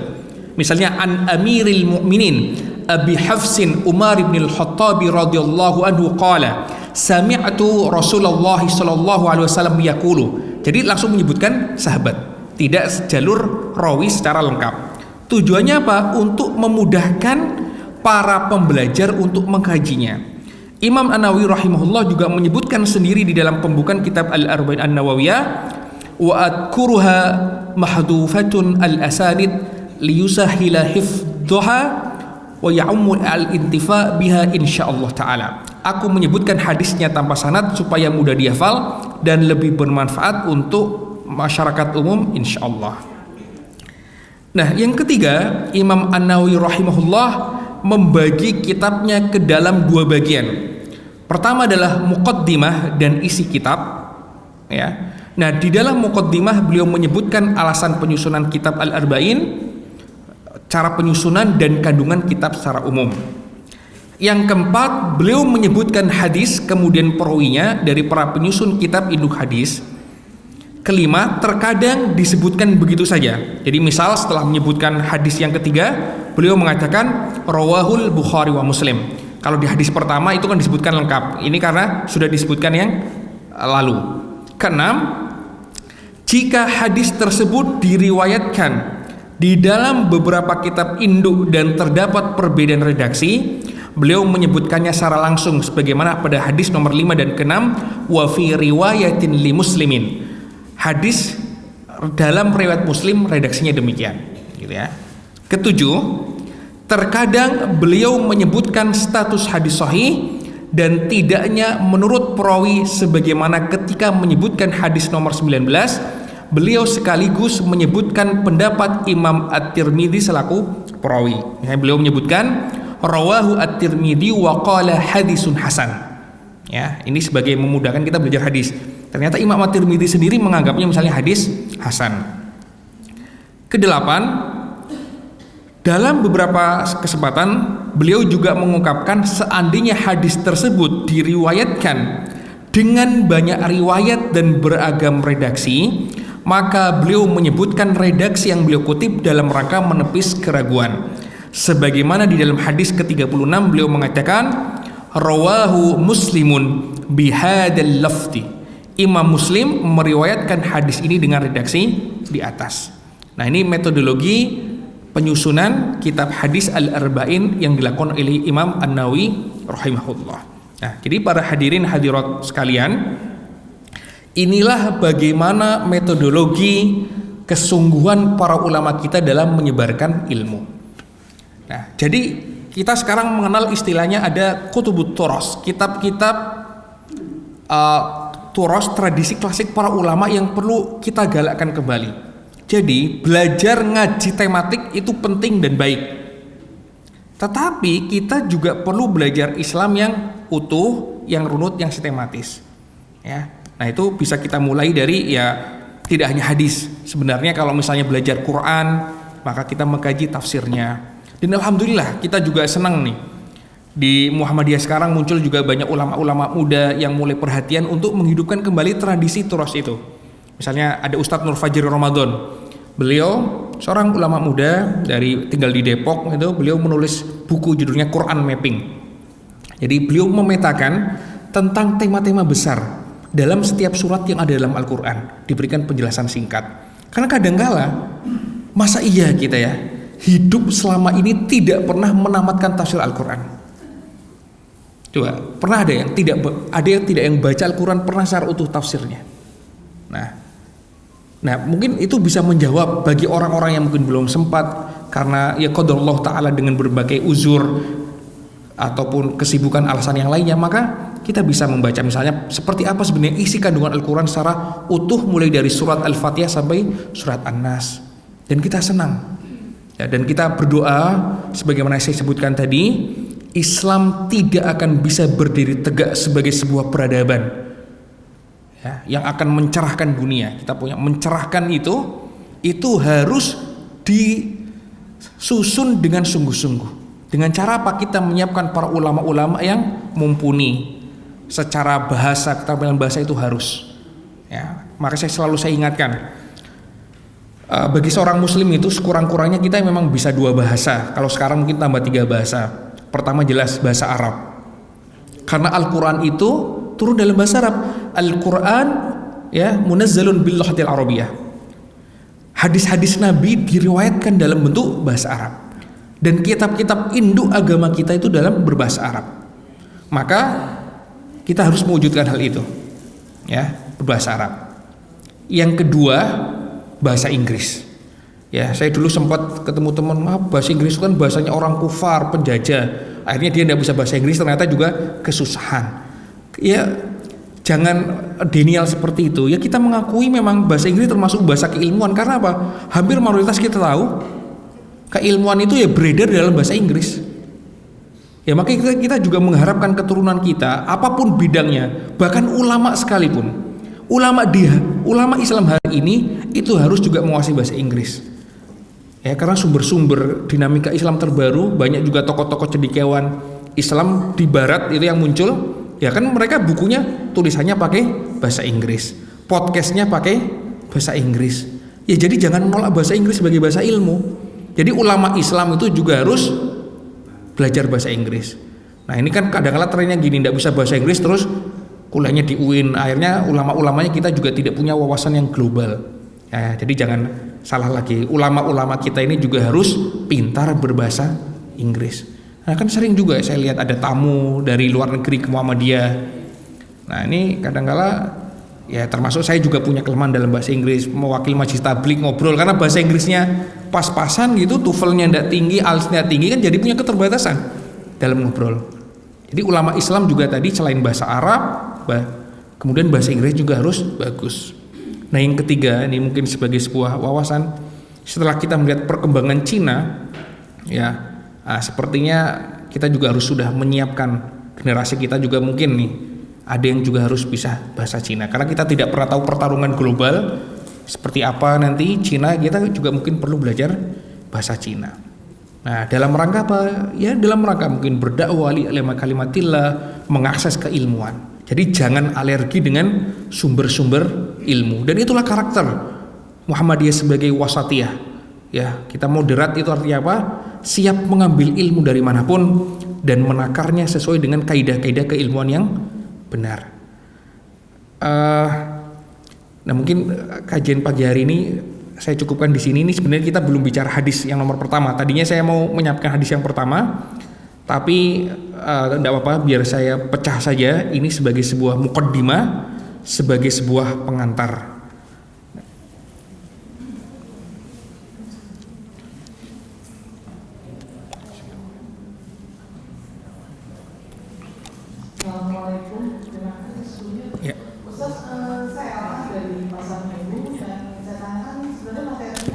Misalnya an Amiril Mu'minin Abi Hafsin Umar bin Al-Khattab radhiyallahu anhu qala sami'tu Rasulullah sallallahu alaihi wasallam yaqulu. Jadi langsung menyebutkan sahabat, tidak jalur rawi secara lengkap. Tujuannya apa? Untuk memudahkan para pembelajar untuk mengkajinya. Imam An-Nawawi rahimahullah juga menyebutkan sendiri di dalam pembukaan kitab Al-Arba'in An-Nawawiyah, wa adkuruha mahdufatun al-asanid liyusahila hifdhaha wa ya'ummu al-intifa biha insyaallah taala. Aku menyebutkan hadisnya tanpa sanad supaya mudah dihafal dan lebih bermanfaat untuk masyarakat umum insyaallah. Nah, yang ketiga, Imam An-Nawawi rahimahullah membagi kitabnya ke dalam dua bagian. Pertama adalah muqaddimah dan isi kitab, ya. Nah, di dalam muqaddimah beliau menyebutkan alasan penyusunan kitab Al-Arba'in, cara penyusunan dan kandungan kitab secara umum. Yang keempat, beliau menyebutkan hadis kemudian perawinya dari para penyusun kitab induk hadis. Kelima, terkadang disebutkan begitu saja. Jadi misal setelah menyebutkan hadis yang ketiga, beliau mengatakan rawahul Bukhari wa Muslim. Kalau di hadis pertama itu kan disebutkan lengkap. Ini karena sudah disebutkan yang lalu. Keenam, jika hadis tersebut diriwayatkan di dalam beberapa kitab induk dan terdapat perbedaan redaksi, beliau menyebutkannya secara langsung sebagaimana pada hadis nomor 5 dan ke-6, wa fi riwayatin li muslimin. Hadis dalam riwayat Muslim redaksinya demikian, gitu ya. Ketujuh, terkadang beliau menyebutkan status hadis sahih dan tidaknya menurut perawi sebagaimana ketika menyebutkan hadis nomor 19, beliau sekaligus menyebutkan pendapat Imam At-Tirmidzi selaku perawi. Beliau menyebutkan rawahu At-Tirmidzi wa qala hadisun hasan. Ya, ini sebagai memudahkan kita belajar hadis. Ternyata Imam At-Tirmidzi sendiri menganggapnya misalnya hadis hasan. Kedelapan, dalam beberapa kesempatan beliau juga mengungkapkan seandainya hadis tersebut diriwayatkan dengan banyak riwayat dan beragam redaksi, maka beliau menyebutkan redaksi yang beliau kutip dalam rangka menepis keraguan. Sebagaimana di dalam hadis ke-36 beliau mengatakan rawahu Muslimun bihadal lafzi. Imam Muslim meriwayatkan hadis ini dengan redaksi di atas. Nah, ini metodologi penyusunan kitab hadis Al-Arba'in yang dilakukan oleh Imam An-Nawawi rahimahullah. Nah, jadi para hadirin hadirat sekalian, inilah bagaimana metodologi kesungguhan para ulama kita dalam menyebarkan ilmu. Nah, jadi kita sekarang mengenal istilahnya ada kutubut turas, kitab-kitab turas tradisi klasik para ulama yang perlu kita galakkan kembali. Jadi belajar ngaji tematik itu penting dan baik. Tetapi kita juga perlu belajar Islam yang utuh, yang runut, yang sistematis. Ya. Nah itu bisa kita mulai dari ya tidak hanya hadis. Sebenarnya kalau misalnya belajar Quran, maka kita mengkaji tafsirnya. Dan alhamdulillah kita juga senang nih. Di Muhammadiyah sekarang muncul juga banyak ulama-ulama muda yang mulai perhatian untuk menghidupkan kembali tradisi turas itu. Misalnya ada Ustadz Nur Fajri Ramadan. Beliau seorang ulama muda tinggal di Depok itu, beliau menulis buku judulnya Quran Mapping. Jadi beliau memetakan tentang tema-tema besar dalam setiap surat yang ada dalam Al-Quran, diberikan penjelasan singkat. Karena kadangkala masa iya kita ya hidup selama ini tidak pernah menamatkan tafsir Al-Quran. Coba, pernah ada yang tidak yang baca Al-Quran pernah secara utuh tafsirnya. Nah, mungkin itu bisa menjawab bagi orang-orang yang mungkin belum sempat karena ya qadarullah taala dengan berbagai uzur ataupun kesibukan alasan yang lainnya, maka kita bisa membaca misalnya seperti apa sebenarnya isi kandungan Al-Quran secara utuh mulai dari surat Al-Fatihah sampai surat An-Nas, dan kita senang ya, dan kita berdoa sebagaimana saya sebutkan tadi, Islam tidak akan bisa berdiri tegak sebagai sebuah peradaban ya, yang akan mencerahkan dunia. Kita punya mencerahkan itu harus disusun dengan sungguh-sungguh. Dengan cara apa? Kita menyiapkan para ulama-ulama yang mumpuni secara bahasa, keterampilan bahasa itu harus ya. Maka saya ingatkan bagi seorang muslim itu sekurang-kurangnya kita memang bisa 2 bahasa. Kalau sekarang mungkin tambah 3 bahasa. Pertama jelas bahasa Arab, karena Al-Quran itu turun dalam bahasa Arab. Al-Quran ya munazzalun bil lughatil arabiyyah. Hadis-hadis Nabi diriwayatkan dalam bentuk bahasa Arab, dan kitab-kitab induk agama kita itu dalam berbahasa Arab. Maka kita harus mewujudkan hal itu ya, berbahasa Arab. Yang kedua bahasa Inggris. Ya, saya dulu sempat ketemu teman, bahasa Inggris itu kan bahasanya orang kufar, penjajah. Akhirnya dia tidak bisa bahasa Inggris, ternyata juga kesusahan. Ya, jangan denial seperti itu. Ya, kita mengakui memang bahasa Inggris termasuk bahasa keilmuan. Karena apa? Hampir mayoritas kita tahu keilmuan itu ya beredar dalam bahasa Inggris. Ya, makanya kita juga mengharapkan keturunan kita, apapun bidangnya, bahkan ulama sekalipun, ulama Islam hari ini itu harus juga menguasai bahasa Inggris. Ya, karena sumber-sumber dinamika Islam terbaru, banyak juga tokoh-tokoh cendekiawan Islam di Barat itu yang muncul. Ya kan mereka bukunya tulisannya pakai bahasa Inggris, podcastnya pakai bahasa Inggris. Ya jadi jangan menolak bahasa Inggris sebagai bahasa ilmu. Jadi ulama Islam itu juga harus belajar bahasa Inggris. Nah ini kan kadang-kadang trennya gini, tidak bisa bahasa Inggris terus kuliahnya di UIN, akhirnya ulama-ulamanya kita juga tidak punya wawasan yang global. Ya, jadi jangan salah lagi, ulama-ulama kita ini juga harus pintar berbahasa Inggris. Nah kan sering juga saya lihat ada tamu dari luar negeri ke Muhammadiyah. Nah ini kadang-kala ya termasuk saya juga punya kelemahan dalam bahasa Inggris, mewakili majelis tabligh ngobrol karena bahasa Inggrisnya pas-pasan gitu, TOEFL-nya tidak tinggi, IELTS-nya tinggi, kan jadi punya keterbatasan dalam ngobrol. Jadi ulama Islam juga tadi selain bahasa Arab, kemudian bahasa Inggris juga harus bagus. Nah yang ketiga ini mungkin sebagai sebuah wawasan, setelah kita melihat perkembangan Cina ya, sepertinya kita juga harus sudah menyiapkan generasi kita juga mungkin nih ada yang juga harus bisa bahasa Cina, karena kita tidak pernah tahu pertarungan global seperti apa nanti Cina, kita juga mungkin perlu belajar bahasa Cina. Nah dalam rangka apa? Ya dalam rangka mungkin berdakwah li kalimatillah, mengakses keilmuan. Jadi jangan alergi dengan sumber-sumber ilmu, dan itulah karakter Muhammadiyah sebagai wasatiyah. Ya, kita moderat itu artinya apa? Siap mengambil ilmu dari manapun dan menakarnya sesuai dengan kaidah-kaidah keilmuan yang benar. Nah mungkin kajian pagi hari ini saya cukupkan di sini. Ini sebenarnya kita belum bicara hadis yang nomor pertama. Tadinya saya mau menyiapkan hadis yang pertama, tapi tidak apa-apa, biar saya pecah saja ini sebagai sebuah muqaddimah, sebagai sebuah pengantar. Assalamualaikum, terima kasih sebelumnya. Ya. Ustaz, saya Alma dari Pasar Minggu dan saya tanyakan sebenarnya materi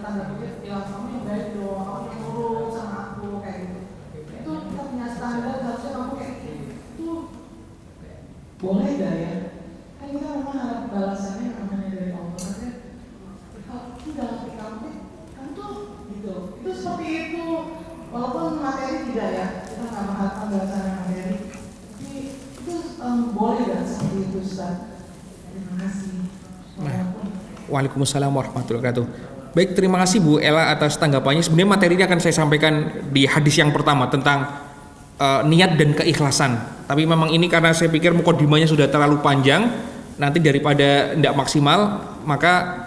tanda kutip ya kamu yang baik dong, kamu yang nurut sama aku kayak gitu. Itu kita punya standar harusnya kamu kayak gitu. Itu boleh gak ya? Kan kita memang harap balasannya namanya dari Allah kan. Itu dalam kamu kan tuh gitu. Itu seperti itu. Walaupun materi tidak ya, kita nggak mengharapkan balasan materi. Tapi itu boleh gak seperti itu Ustaz? Terima kasih. Waalaikumsalam warahmatullahi wabarakatuh. Baik, terima kasih Bu Ella atas tanggapannya. Sebenarnya materi ini akan saya sampaikan di hadis yang pertama tentang niat dan keikhlasan. Tapi memang ini karena saya pikir mukadimahnya sudah terlalu panjang, nanti daripada tidak maksimal, maka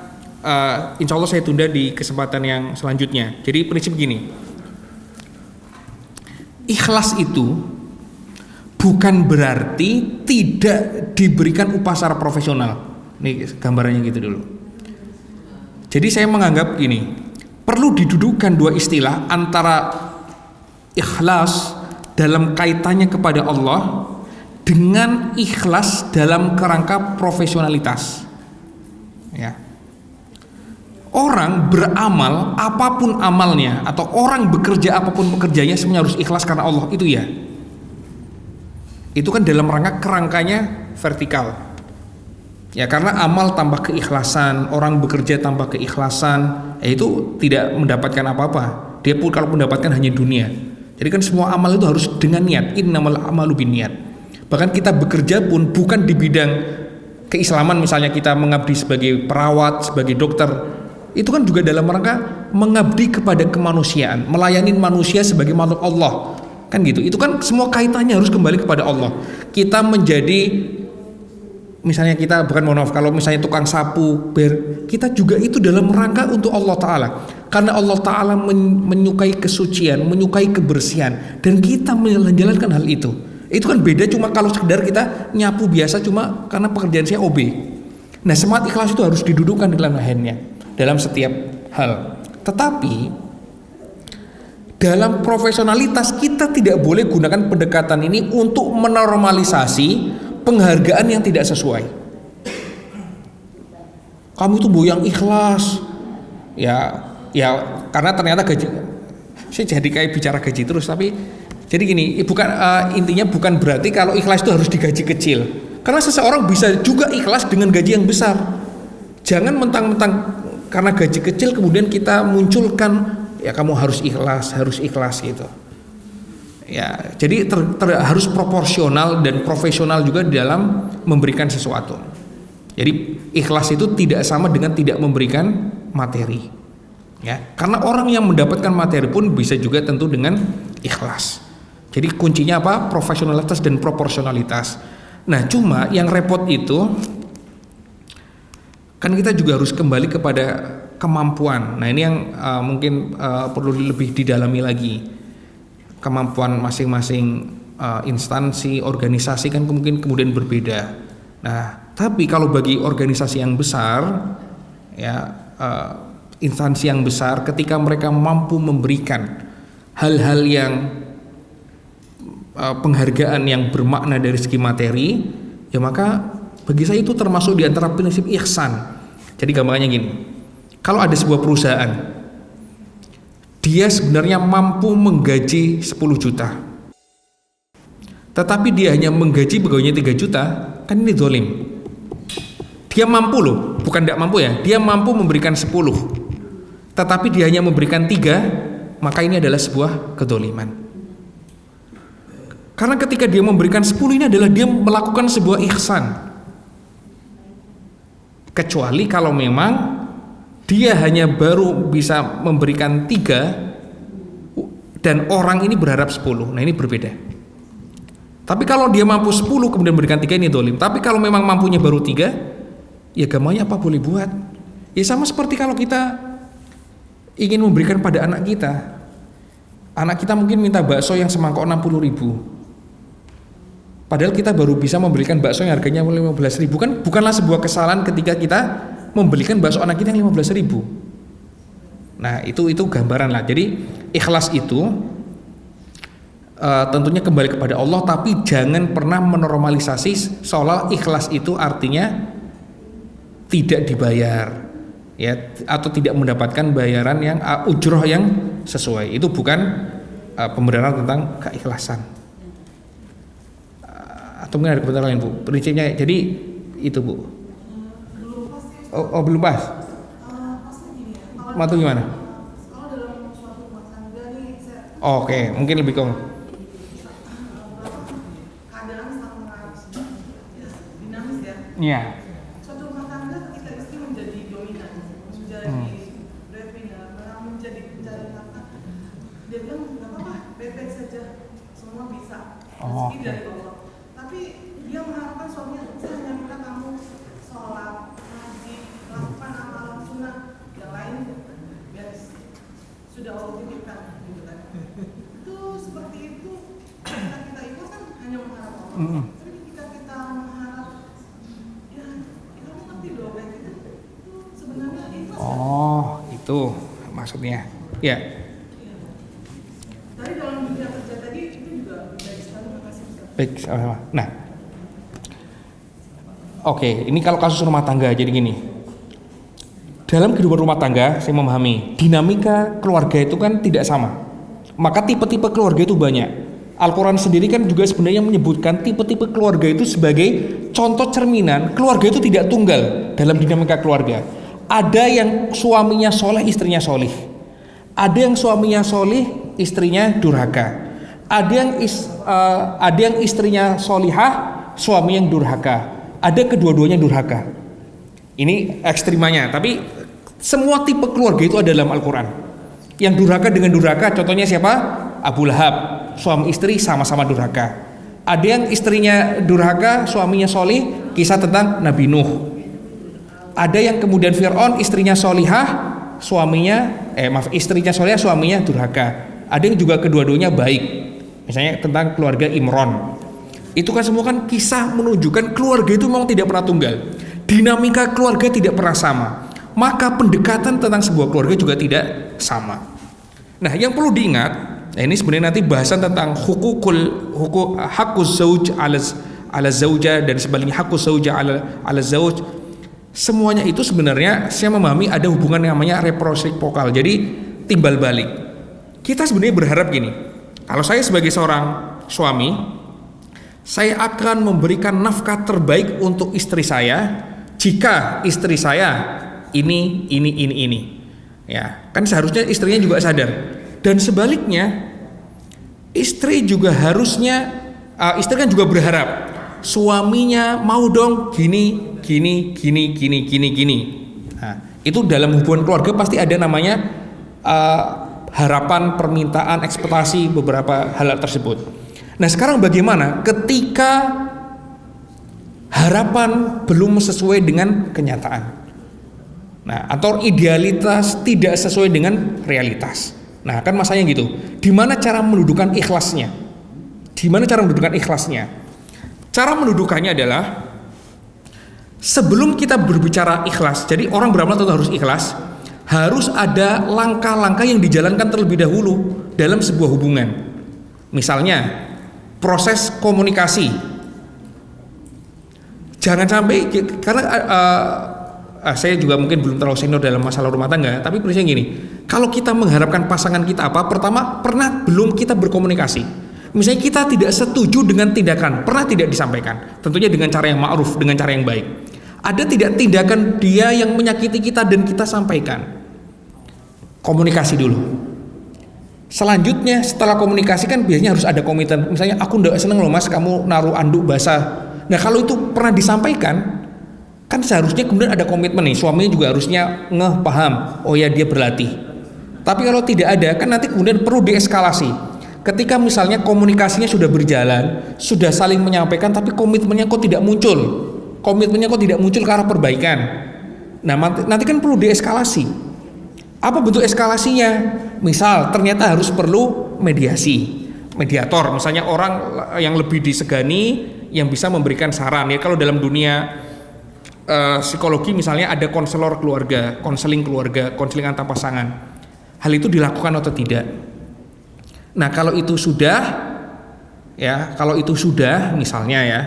insya Allah saya tunda di kesempatan yang selanjutnya. Jadi prinsip gini, ikhlas itu bukan berarti tidak diberikan upah secara profesional. Ini gambarannya gitu dulu. Jadi saya menganggap gini, perlu didudukan dua istilah antara ikhlas dalam kaitannya kepada Allah dengan ikhlas dalam kerangka profesionalitas. Ya. Orang beramal apapun amalnya atau orang bekerja apapun pekerjaannya semuanya harus ikhlas karena Allah, itu ya. Itu kan dalam rangka kerangkanya vertikal. Ya, karena amal tambah keikhlasan, orang bekerja tambah keikhlasan, itu tidak mendapatkan apa-apa. Dia pun kalau mendapatkan hanya dunia. Jadi kan semua amal itu harus dengan niat. Innamal a'malu binniyat. Bahkan kita bekerja pun bukan di bidang keislaman, misalnya kita mengabdi sebagai perawat, sebagai dokter, itu kan juga dalam rangka mengabdi kepada kemanusiaan, melayani manusia sebagai makhluk Allah. Kan gitu. Itu kan semua kaitannya harus kembali kepada Allah. Kita menjadi, misalnya kita, bukan mohon maaf, kalau misalnya tukang sapu, kita juga itu dalam rangka untuk Allah Ta'ala. Karena Allah Ta'ala menyukai kesucian, menyukai kebersihan, dan kita menjalankan hal itu. Itu kan beda cuma kalau sekedar kita nyapu biasa cuma karena pekerjaan saya OB. Nah, semangat ikhlas itu harus didudukkan dalam hatinya, dalam setiap hal. Tetapi dalam profesionalitas kita tidak boleh gunakan pendekatan ini untuk menormalisasi penghargaan yang tidak sesuai. Kamu itu Bu yang ikhlas, ya karena ternyata gaji. Saya jadi kayak bicara gaji terus, tapi jadi gini, bukan intinya bukan berarti kalau ikhlas itu harus digaji kecil. Karena seseorang bisa juga ikhlas dengan gaji yang besar. Jangan mentang-mentang karena gaji kecil kemudian kita munculkan ya kamu harus ikhlas gitu. Ya, jadi harus proporsional dan profesional juga di dalam memberikan sesuatu. Jadi ikhlas itu tidak sama dengan tidak memberikan materi. Ya, karena orang yang mendapatkan materi pun bisa juga tentu dengan ikhlas. Jadi kuncinya apa? Profesionalitas dan proporsionalitas. Nah, cuma yang repot itu kan kita juga harus kembali kepada kemampuan. Nah, ini yang mungkin perlu lebih didalami lagi. Kemampuan masing-masing instansi, organisasi kan mungkin kemudian berbeda. Nah, tapi kalau bagi organisasi yang besar, ya instansi yang besar, ketika mereka mampu memberikan hal-hal yang penghargaan yang bermakna dari segi materi, ya maka bagi saya itu termasuk di antara prinsip ihsan. Jadi gambarnya gini, kalau ada sebuah perusahaan, dia sebenarnya mampu menggaji 10 juta, tetapi dia hanya menggaji pegawainya 3 juta, kan ini zalim. Dia mampu loh, bukan tidak mampu ya, dia mampu memberikan 10, tetapi dia hanya memberikan 3, maka ini adalah sebuah kedzaliman. Karena ketika dia memberikan 10, ini adalah dia melakukan sebuah ihsan. Kecuali kalau memang dia hanya baru bisa memberikan 3 dan orang ini berharap 10. Nah, ini berbeda. Tapi kalau dia mampu 10 kemudian memberikan 3, ini zalim. Tapi kalau memang mampunya baru 3, ya gamanya apa boleh buat. Ya sama seperti kalau kita ingin memberikan pada anak kita. Anak kita mungkin minta bakso yang semangkok 60.000. Padahal kita baru bisa membelikan bakso yang harganya 15.000. Kan bukanlah sebuah kesalahan ketika kita membelikan bakso anak kita yang 15.000. Nah, itu gambaran lah. Jadi ikhlas itu tentunya kembali kepada Allah, tapi jangan pernah menormalisasi seolah ikhlas itu artinya tidak dibayar. ya, atau tidak mendapatkan bayaran yang ujroh yang sesuai. Itu bukan pembenaran tentang keikhlasan. Atau mungkin ada komentar lain, Bu? Prinsipnya jadi itu, Bu. Belum pas. Matu gimana? Oke, mungkin lebih ke iya. Suatu rumah tangga ketika istri menjadi dominan, menjadi breadwinner, menjadi pencari nafkah, dia bilang nggak apa-apa, baik-baik saja, semua bisa, rezeki dari Allah. Tapi dia mengharapkan suaminya, saya hanya minta kamu sholat, ngaji, lakukan amalan sunnah, yang lain beres, sudah Allah titipkan, gitu kan? Itu seperti itu, ketika kita ikhlas kan hanya mengharap Allah. Oh, itu maksudnya. Ya. Tadi dalam dunia kerja tadi itu juga baik sekali, makasih. Baik, sama-sama. Nah, oke, ini kalau kasus rumah tangga jadi gini. Dalam kehidupan rumah tangga, saya memahami dinamika keluarga itu kan tidak sama. Maka tipe-tipe keluarga itu banyak. Al-Quran sendiri kan juga sebenarnya menyebutkan tipe-tipe keluarga itu sebagai contoh cerminan keluarga itu tidak tunggal dalam dinamika keluarga. Ada yang suaminya soleh, istrinya solih. Ada yang suaminya solih, istrinya durhaka. Ada yang istrinya solihah, suami yang durhaka. Ada kedua-duanya durhaka. Ini ekstrimanya. Tapi semua tipe keluarga itu ada dalam Al-Quran. Yang durhaka dengan durhaka, contohnya siapa? Abu Lahab. Suami istri sama-sama durhaka. Ada yang istrinya durhaka, suaminya solih. Kisah tentang Nabi Nuh. Ada yang kemudian Fir'aun, istrinya solihah, istrinya solihah, suaminya durhaka. Ada yang juga kedua-duanya baik. Misalnya tentang keluarga Imron. Itu kan semua kan kisah menunjukkan keluarga itu memang tidak pernah tunggal. Dinamika keluarga tidak pernah sama. Maka pendekatan tentang sebuah keluarga juga tidak sama. Nah, yang perlu diingat, ini sebenarnya nanti bahasan tentang haqquz zauj ala zaujah dan sebaliknya haqquz zaujah ala zauj. Semuanya itu sebenarnya saya memahami ada hubungan yang namanya reciprocal. Jadi timbal balik. Kita sebenarnya berharap gini. Kalau saya sebagai seorang suami, saya akan memberikan nafkah terbaik untuk istri saya jika istri saya ini. Ya, kan seharusnya istrinya juga sadar. Dan sebaliknya, istri juga harusnya istri kan juga berharap suaminya mau dong gini. Nah, itu dalam hubungan keluarga pasti ada namanya harapan, permintaan, ekspektasi beberapa hal tersebut. Nah, sekarang bagaimana ketika harapan belum sesuai dengan kenyataan? Nah, atau idealitas tidak sesuai dengan realitas. Nah, kan masanya gitu. Di mana cara mendudukan ikhlasnya? Cara mendudukannya adalah sebelum kita berbicara ikhlas, jadi orang beramal tentu harus ikhlas, harus ada langkah-langkah yang dijalankan terlebih dahulu dalam sebuah hubungan. Misalnya, proses komunikasi. Jangan sampai, karena saya juga mungkin belum terlalu senior dalam masalah rumah tangga, tapi prinsipnya gini, kalau kita mengharapkan pasangan kita pertama, pernah belum kita berkomunikasi. Misalnya kita tidak setuju dengan tindakan, pernah tidak disampaikan, tentunya dengan cara yang ma'ruf, dengan cara yang baik. Ada tidak tindakan dia yang menyakiti kita dan kita sampaikan? Komunikasi dulu. Selanjutnya setelah komunikasi kan biasanya harus ada komitmen. Misalnya aku nggak seneng loh mas kamu naruh anduk basah. Nah kalau itu pernah disampaikan, kan seharusnya kemudian ada komitmen nih. Suaminya juga harusnya paham. Oh ya dia berlatih. Tapi kalau tidak ada kan nanti kemudian perlu dieskalasi. Ketika misalnya komunikasinya sudah berjalan, sudah saling menyampaikan, tapi komitmennya kok tidak muncul ke arah perbaikan. Nah nanti kan perlu dieskalasi. Apa bentuk eskalasinya? Misal ternyata harus perlu mediator, misalnya orang yang lebih disegani, yang bisa memberikan saran. Ya kalau dalam dunia psikologi misalnya ada konselor keluarga, konseling keluarga, konseling antar pasangan. Hal itu dilakukan atau tidak? Nah kalau itu sudah misalnya ya,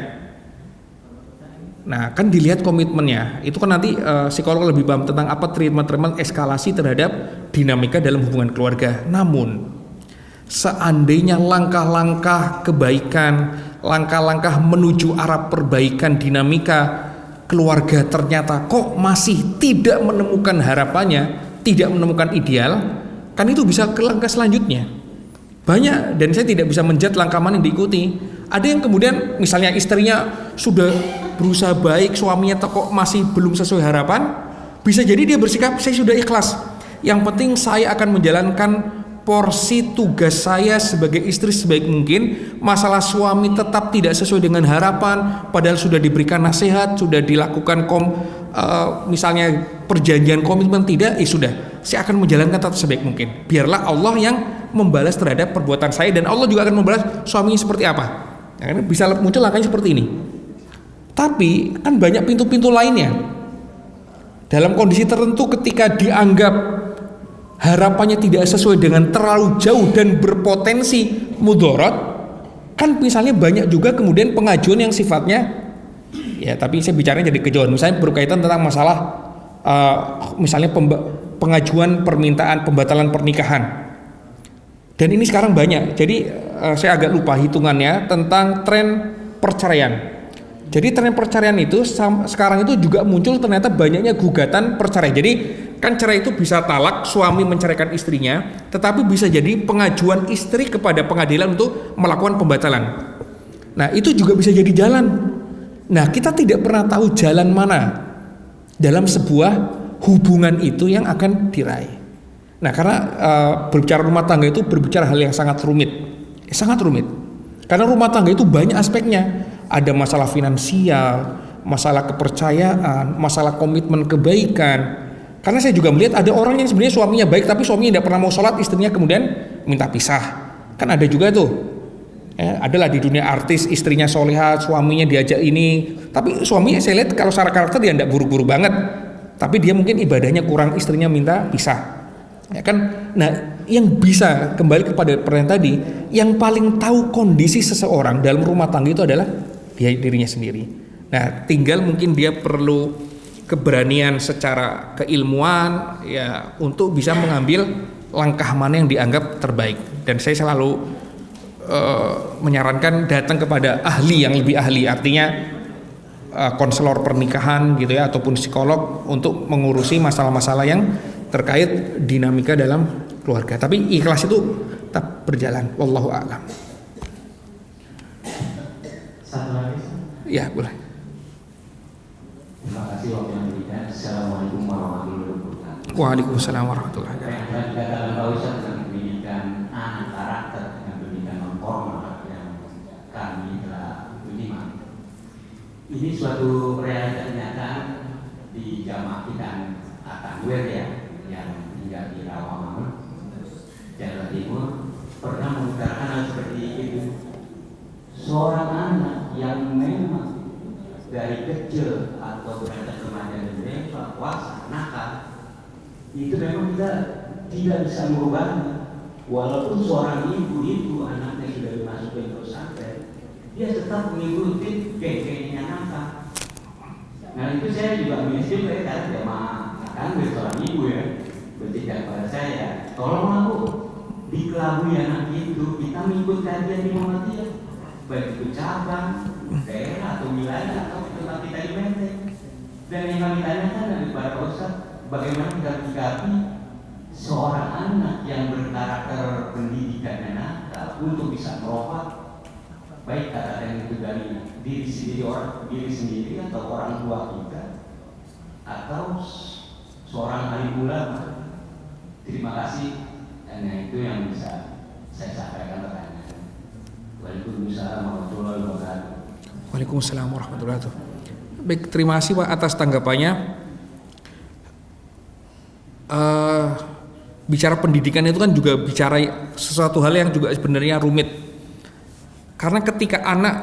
Nah, kan dilihat komitmennya. Itu kan nanti psikolog lebih paham tentang apa treatment eskalasi terhadap dinamika dalam hubungan keluarga. Namun, seandainya langkah-langkah kebaikan, langkah-langkah menuju arah perbaikan dinamika keluarga ternyata kok masih tidak menemukan harapannya, tidak menemukan ideal, kan itu bisa ke langkah selanjutnya. Banyak, dan saya tidak bisa menjudge langkah mana yang diikuti. Ada yang kemudian misalnya istrinya sudah berusaha baik, suaminya kok masih belum sesuai harapan, bisa jadi dia bersikap saya sudah ikhlas, yang penting saya akan menjalankan porsi tugas saya sebagai istri sebaik mungkin. Masalah suami tetap tidak sesuai dengan harapan padahal sudah diberikan nasihat, sudah dilakukan misalnya perjanjian komitmen, tidak, sudah, saya akan menjalankan tetap sebaik mungkin. Biarlah Allah yang membalas terhadap perbuatan saya, dan Allah juga akan membalas suaminya seperti apa. Nah, bisa muncul langkahnya seperti ini. Tapi kan banyak pintu-pintu lainnya. Dalam kondisi tertentu ketika dianggap harapannya tidak sesuai dengan terlalu jauh dan berpotensi mudarat, kan misalnya banyak juga kemudian pengajuan yang sifatnya ya, tapi saya bicaranya jadi kejauhan, misalnya berkaitan tentang masalah misalnya pengajuan permintaan pembatalan pernikahan. Dan ini sekarang banyak. Jadi saya agak lupa hitungannya tentang tren perceraian. Jadi tren perceraian itu sekarang itu juga muncul ternyata banyaknya gugatan perceraian. Jadi kan cerai itu bisa talak, suami menceraikan istrinya, tetapi bisa jadi pengajuan istri kepada pengadilan untuk melakukan pembatalan. Nah, itu juga bisa jadi jalan. Nah, kita tidak pernah tahu jalan mana dalam sebuah hubungan itu yang akan diraih. Nah, karena berbicara rumah tangga itu berbicara hal yang sangat rumit. Sangat rumit. Karena rumah tangga itu banyak aspeknya. Ada masalah finansial, masalah kepercayaan, masalah komitmen kebaikan. Karena saya juga melihat ada orang yang sebenarnya suaminya baik tapi suaminya tidak pernah mau sholat, istrinya kemudian minta pisah. Kan ada juga tuh. Adalah di dunia artis, istrinya soleha, suaminya diajak ini, tapi suaminya saya lihat kalau secara karakter dia tidak buru-buru banget. Tapi dia mungkin ibadahnya kurang, istrinya minta pisah. Ya kan? Nah, yang bisa kembali kepada pertanyaan tadi, yang paling tahu kondisi seseorang dalam rumah tangga itu adalah dia dirinya sendiri. Nah, tinggal mungkin dia perlu keberanian secara keilmuan ya untuk bisa mengambil langkah mana yang dianggap terbaik. Dan saya selalu menyarankan datang kepada ahli yang lebih ahli, artinya konselor pernikahan gitu ya, ataupun psikolog untuk mengurusi masalah-masalah yang terkait dinamika dalam keluarga. Tapi ikhlas itu tetap berjalan. Wallahu a'lam. Satu lagi. Ya, boleh. Terima kasih waktu yang diberikan. Assalamualaikum warahmatullahi wabarakatuh. Waalaikumsalam warahmatullahi wabarakatuh. Yang tadi dikatakan Pak Ustaz tentang pendidikan anak karakter dengan pendidikan non formal yang kami telah terima. Ini suatu realita kenyataan di jamaah kita Atanwir ya, yang tinggal di Rawamangun, Jawa Timur, pernah mengutarakan hal seperti itu. Seorang anak yang memang dari kecil atau beranjak remaja dan dewasa, puasa, nakal, itu memang kita tidak bisa merubahnya. Walaupun seorang ibu itu anaknya sudah dimasukin ke pesantren, dia tetap mengikuti geng-gengnya nakal. Nah, itu saya juga miskin karena jamaah kan seorang ibu ya bertindak pada saya, tolonglah Bu, dikelabui anak itu, kita mengikut kajian di Muhammadiyah, baik itu cabang, daerah atau wilayah atau tempat kita di Menteng. Dan yang kami tanyakan dari para Ustaz, bagaimana kita menyikapi seorang anak yang berkarakter pendidikannya nakal untuk bisa merubah baik kata yang itu dari diri sendiri atau orang tua kita atau seorang alim ulama. Terima kasih. Dan itu yang bisa saya sampaikan pertanyaan. Waalaikumsalam warahmatullahi wabarakatuh. Waalaikumsalam warahmatullahi wabarakatuh. Baik, terima kasih Pak atas tanggapannya. Bicara pendidikan itu kan juga bicara sesuatu hal yang juga sebenarnya rumit. Karena ketika anak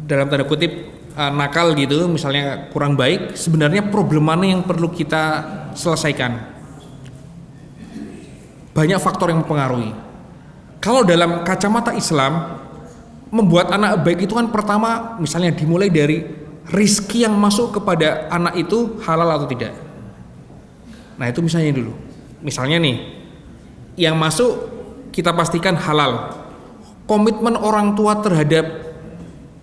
dalam tanda kutip nakal gitu, misalnya kurang baik, sebenarnya problem mana yang perlu kita selesaikan? Banyak faktor yang mempengaruhi. Kalau dalam kacamata Islam, membuat anak baik itu kan pertama misalnya dimulai dari rizki yang masuk kepada anak itu halal atau tidak. Nah itu misalnya dulu. Misalnya nih, yang masuk kita pastikan halal. Komitmen orang tua terhadap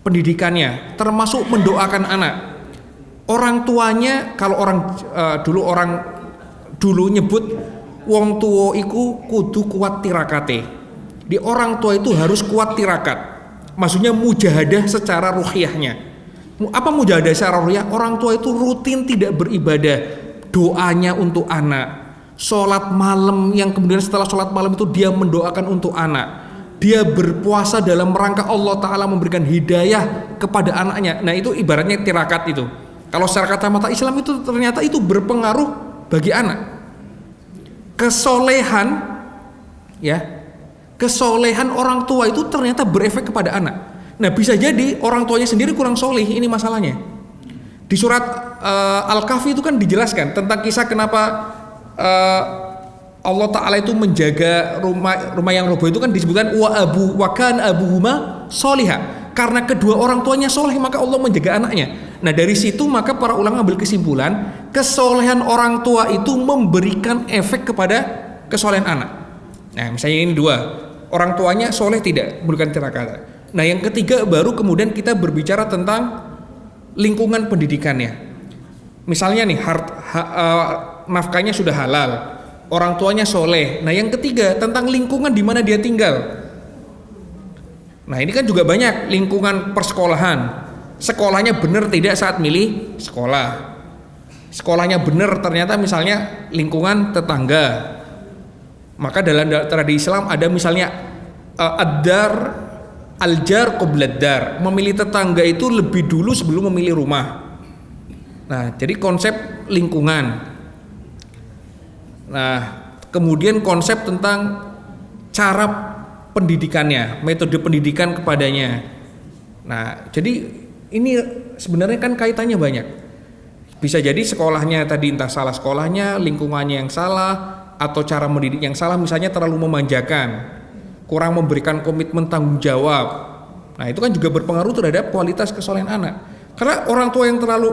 pendidikannya, termasuk mendoakan anak. Orang tuanya, kalau orang dulu nyebut wong tuwa iku kudu kuat tirakate. Di orang tua itu harus kuat tirakat. Maksudnya mujahadah secara ruhiyahnya. Apa mujahadah secara ruhiyah? Orang tua itu rutin tidak beribadah, doanya untuk anak. Sholat malam yang kemudian setelah sholat malam itu dia mendoakan untuk anak. Dia berpuasa dalam rangka Allah Ta'ala memberikan hidayah kepada anaknya. Nah itu ibaratnya tirakat itu. Kalau secara kacamata Islam itu ternyata itu berpengaruh bagi anak. Kesolehan orang tua itu ternyata berefek kepada anak. Nah bisa jadi orang tuanya sendiri kurang soleh, ini masalahnya. Di surat Al-Kahfi itu kan dijelaskan tentang kisah kenapa Allah Ta'ala itu menjaga rumah yang roboh itu kan disebutkan wa kan abuhuma solihah. Karena kedua orang tuanya soleh maka Allah menjaga anaknya. Nah dari situ maka para ulama ambil kesimpulan kesolehan orang tua itu memberikan efek kepada kesolehan anak. Nah misalnya ini dua, orang tuanya soleh tidak memberikan tirakat. Nah yang ketiga baru kemudian kita berbicara tentang lingkungan pendidikannya. Misalnya nih nafkahnya sudah halal, orang tuanya soleh. Nah yang ketiga tentang lingkungan di mana dia tinggal. Nah ini kan juga banyak lingkungan persekolahan. Sekolahnya benar tidak saat milih sekolah. Sekolahnya benar ternyata misalnya lingkungan tetangga. Maka dalam tradisi Islam ada misalnya aljar qobladdar, memilih tetangga itu lebih dulu sebelum memilih rumah. Nah jadi konsep lingkungan. Nah kemudian konsep tentang cara pendidikannya, metode pendidikan kepadanya. Nah, jadi ini sebenarnya kan kaitannya banyak. Bisa jadi sekolahnya tadi entah salah sekolahnya, lingkungannya yang salah, atau cara mendidik yang salah, misalnya terlalu memanjakan, kurang memberikan komitmen tanggung jawab. Nah, itu kan juga berpengaruh terhadap kualitas kesolehan anak. Karena orang tua yang terlalu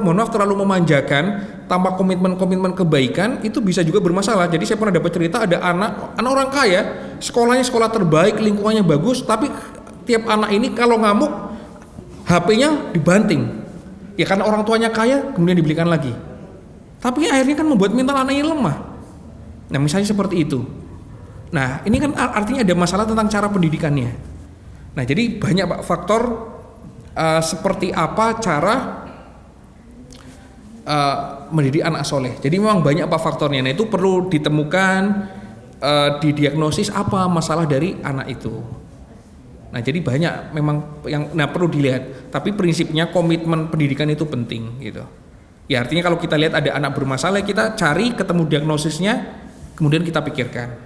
memanjakan tanpa komitmen kebaikan itu bisa juga bermasalah. Jadi saya pernah dapat cerita ada anak orang kaya, sekolahnya sekolah terbaik, lingkungannya bagus, tapi tiap anak ini kalau ngamuk HP-nya dibanting. Ya karena orang tuanya kaya kemudian dibelikan lagi. Tapi akhirnya kan membuat mental anaknya lemah. Nah, misalnya seperti itu. Nah, ini kan artinya ada masalah tentang cara pendidikannya. Nah, jadi banyak faktor seperti apa cara mendidik anak soleh. Jadi memang banyak apa faktornya. Nah itu perlu ditemukan, didiagnosis apa masalah dari anak itu. Nah jadi banyak memang yang perlu dilihat. Tapi prinsipnya komitmen pendidikan itu penting gitu. Ya artinya kalau kita lihat ada anak bermasalah kita cari ketemu diagnosisnya, kemudian kita pikirkan.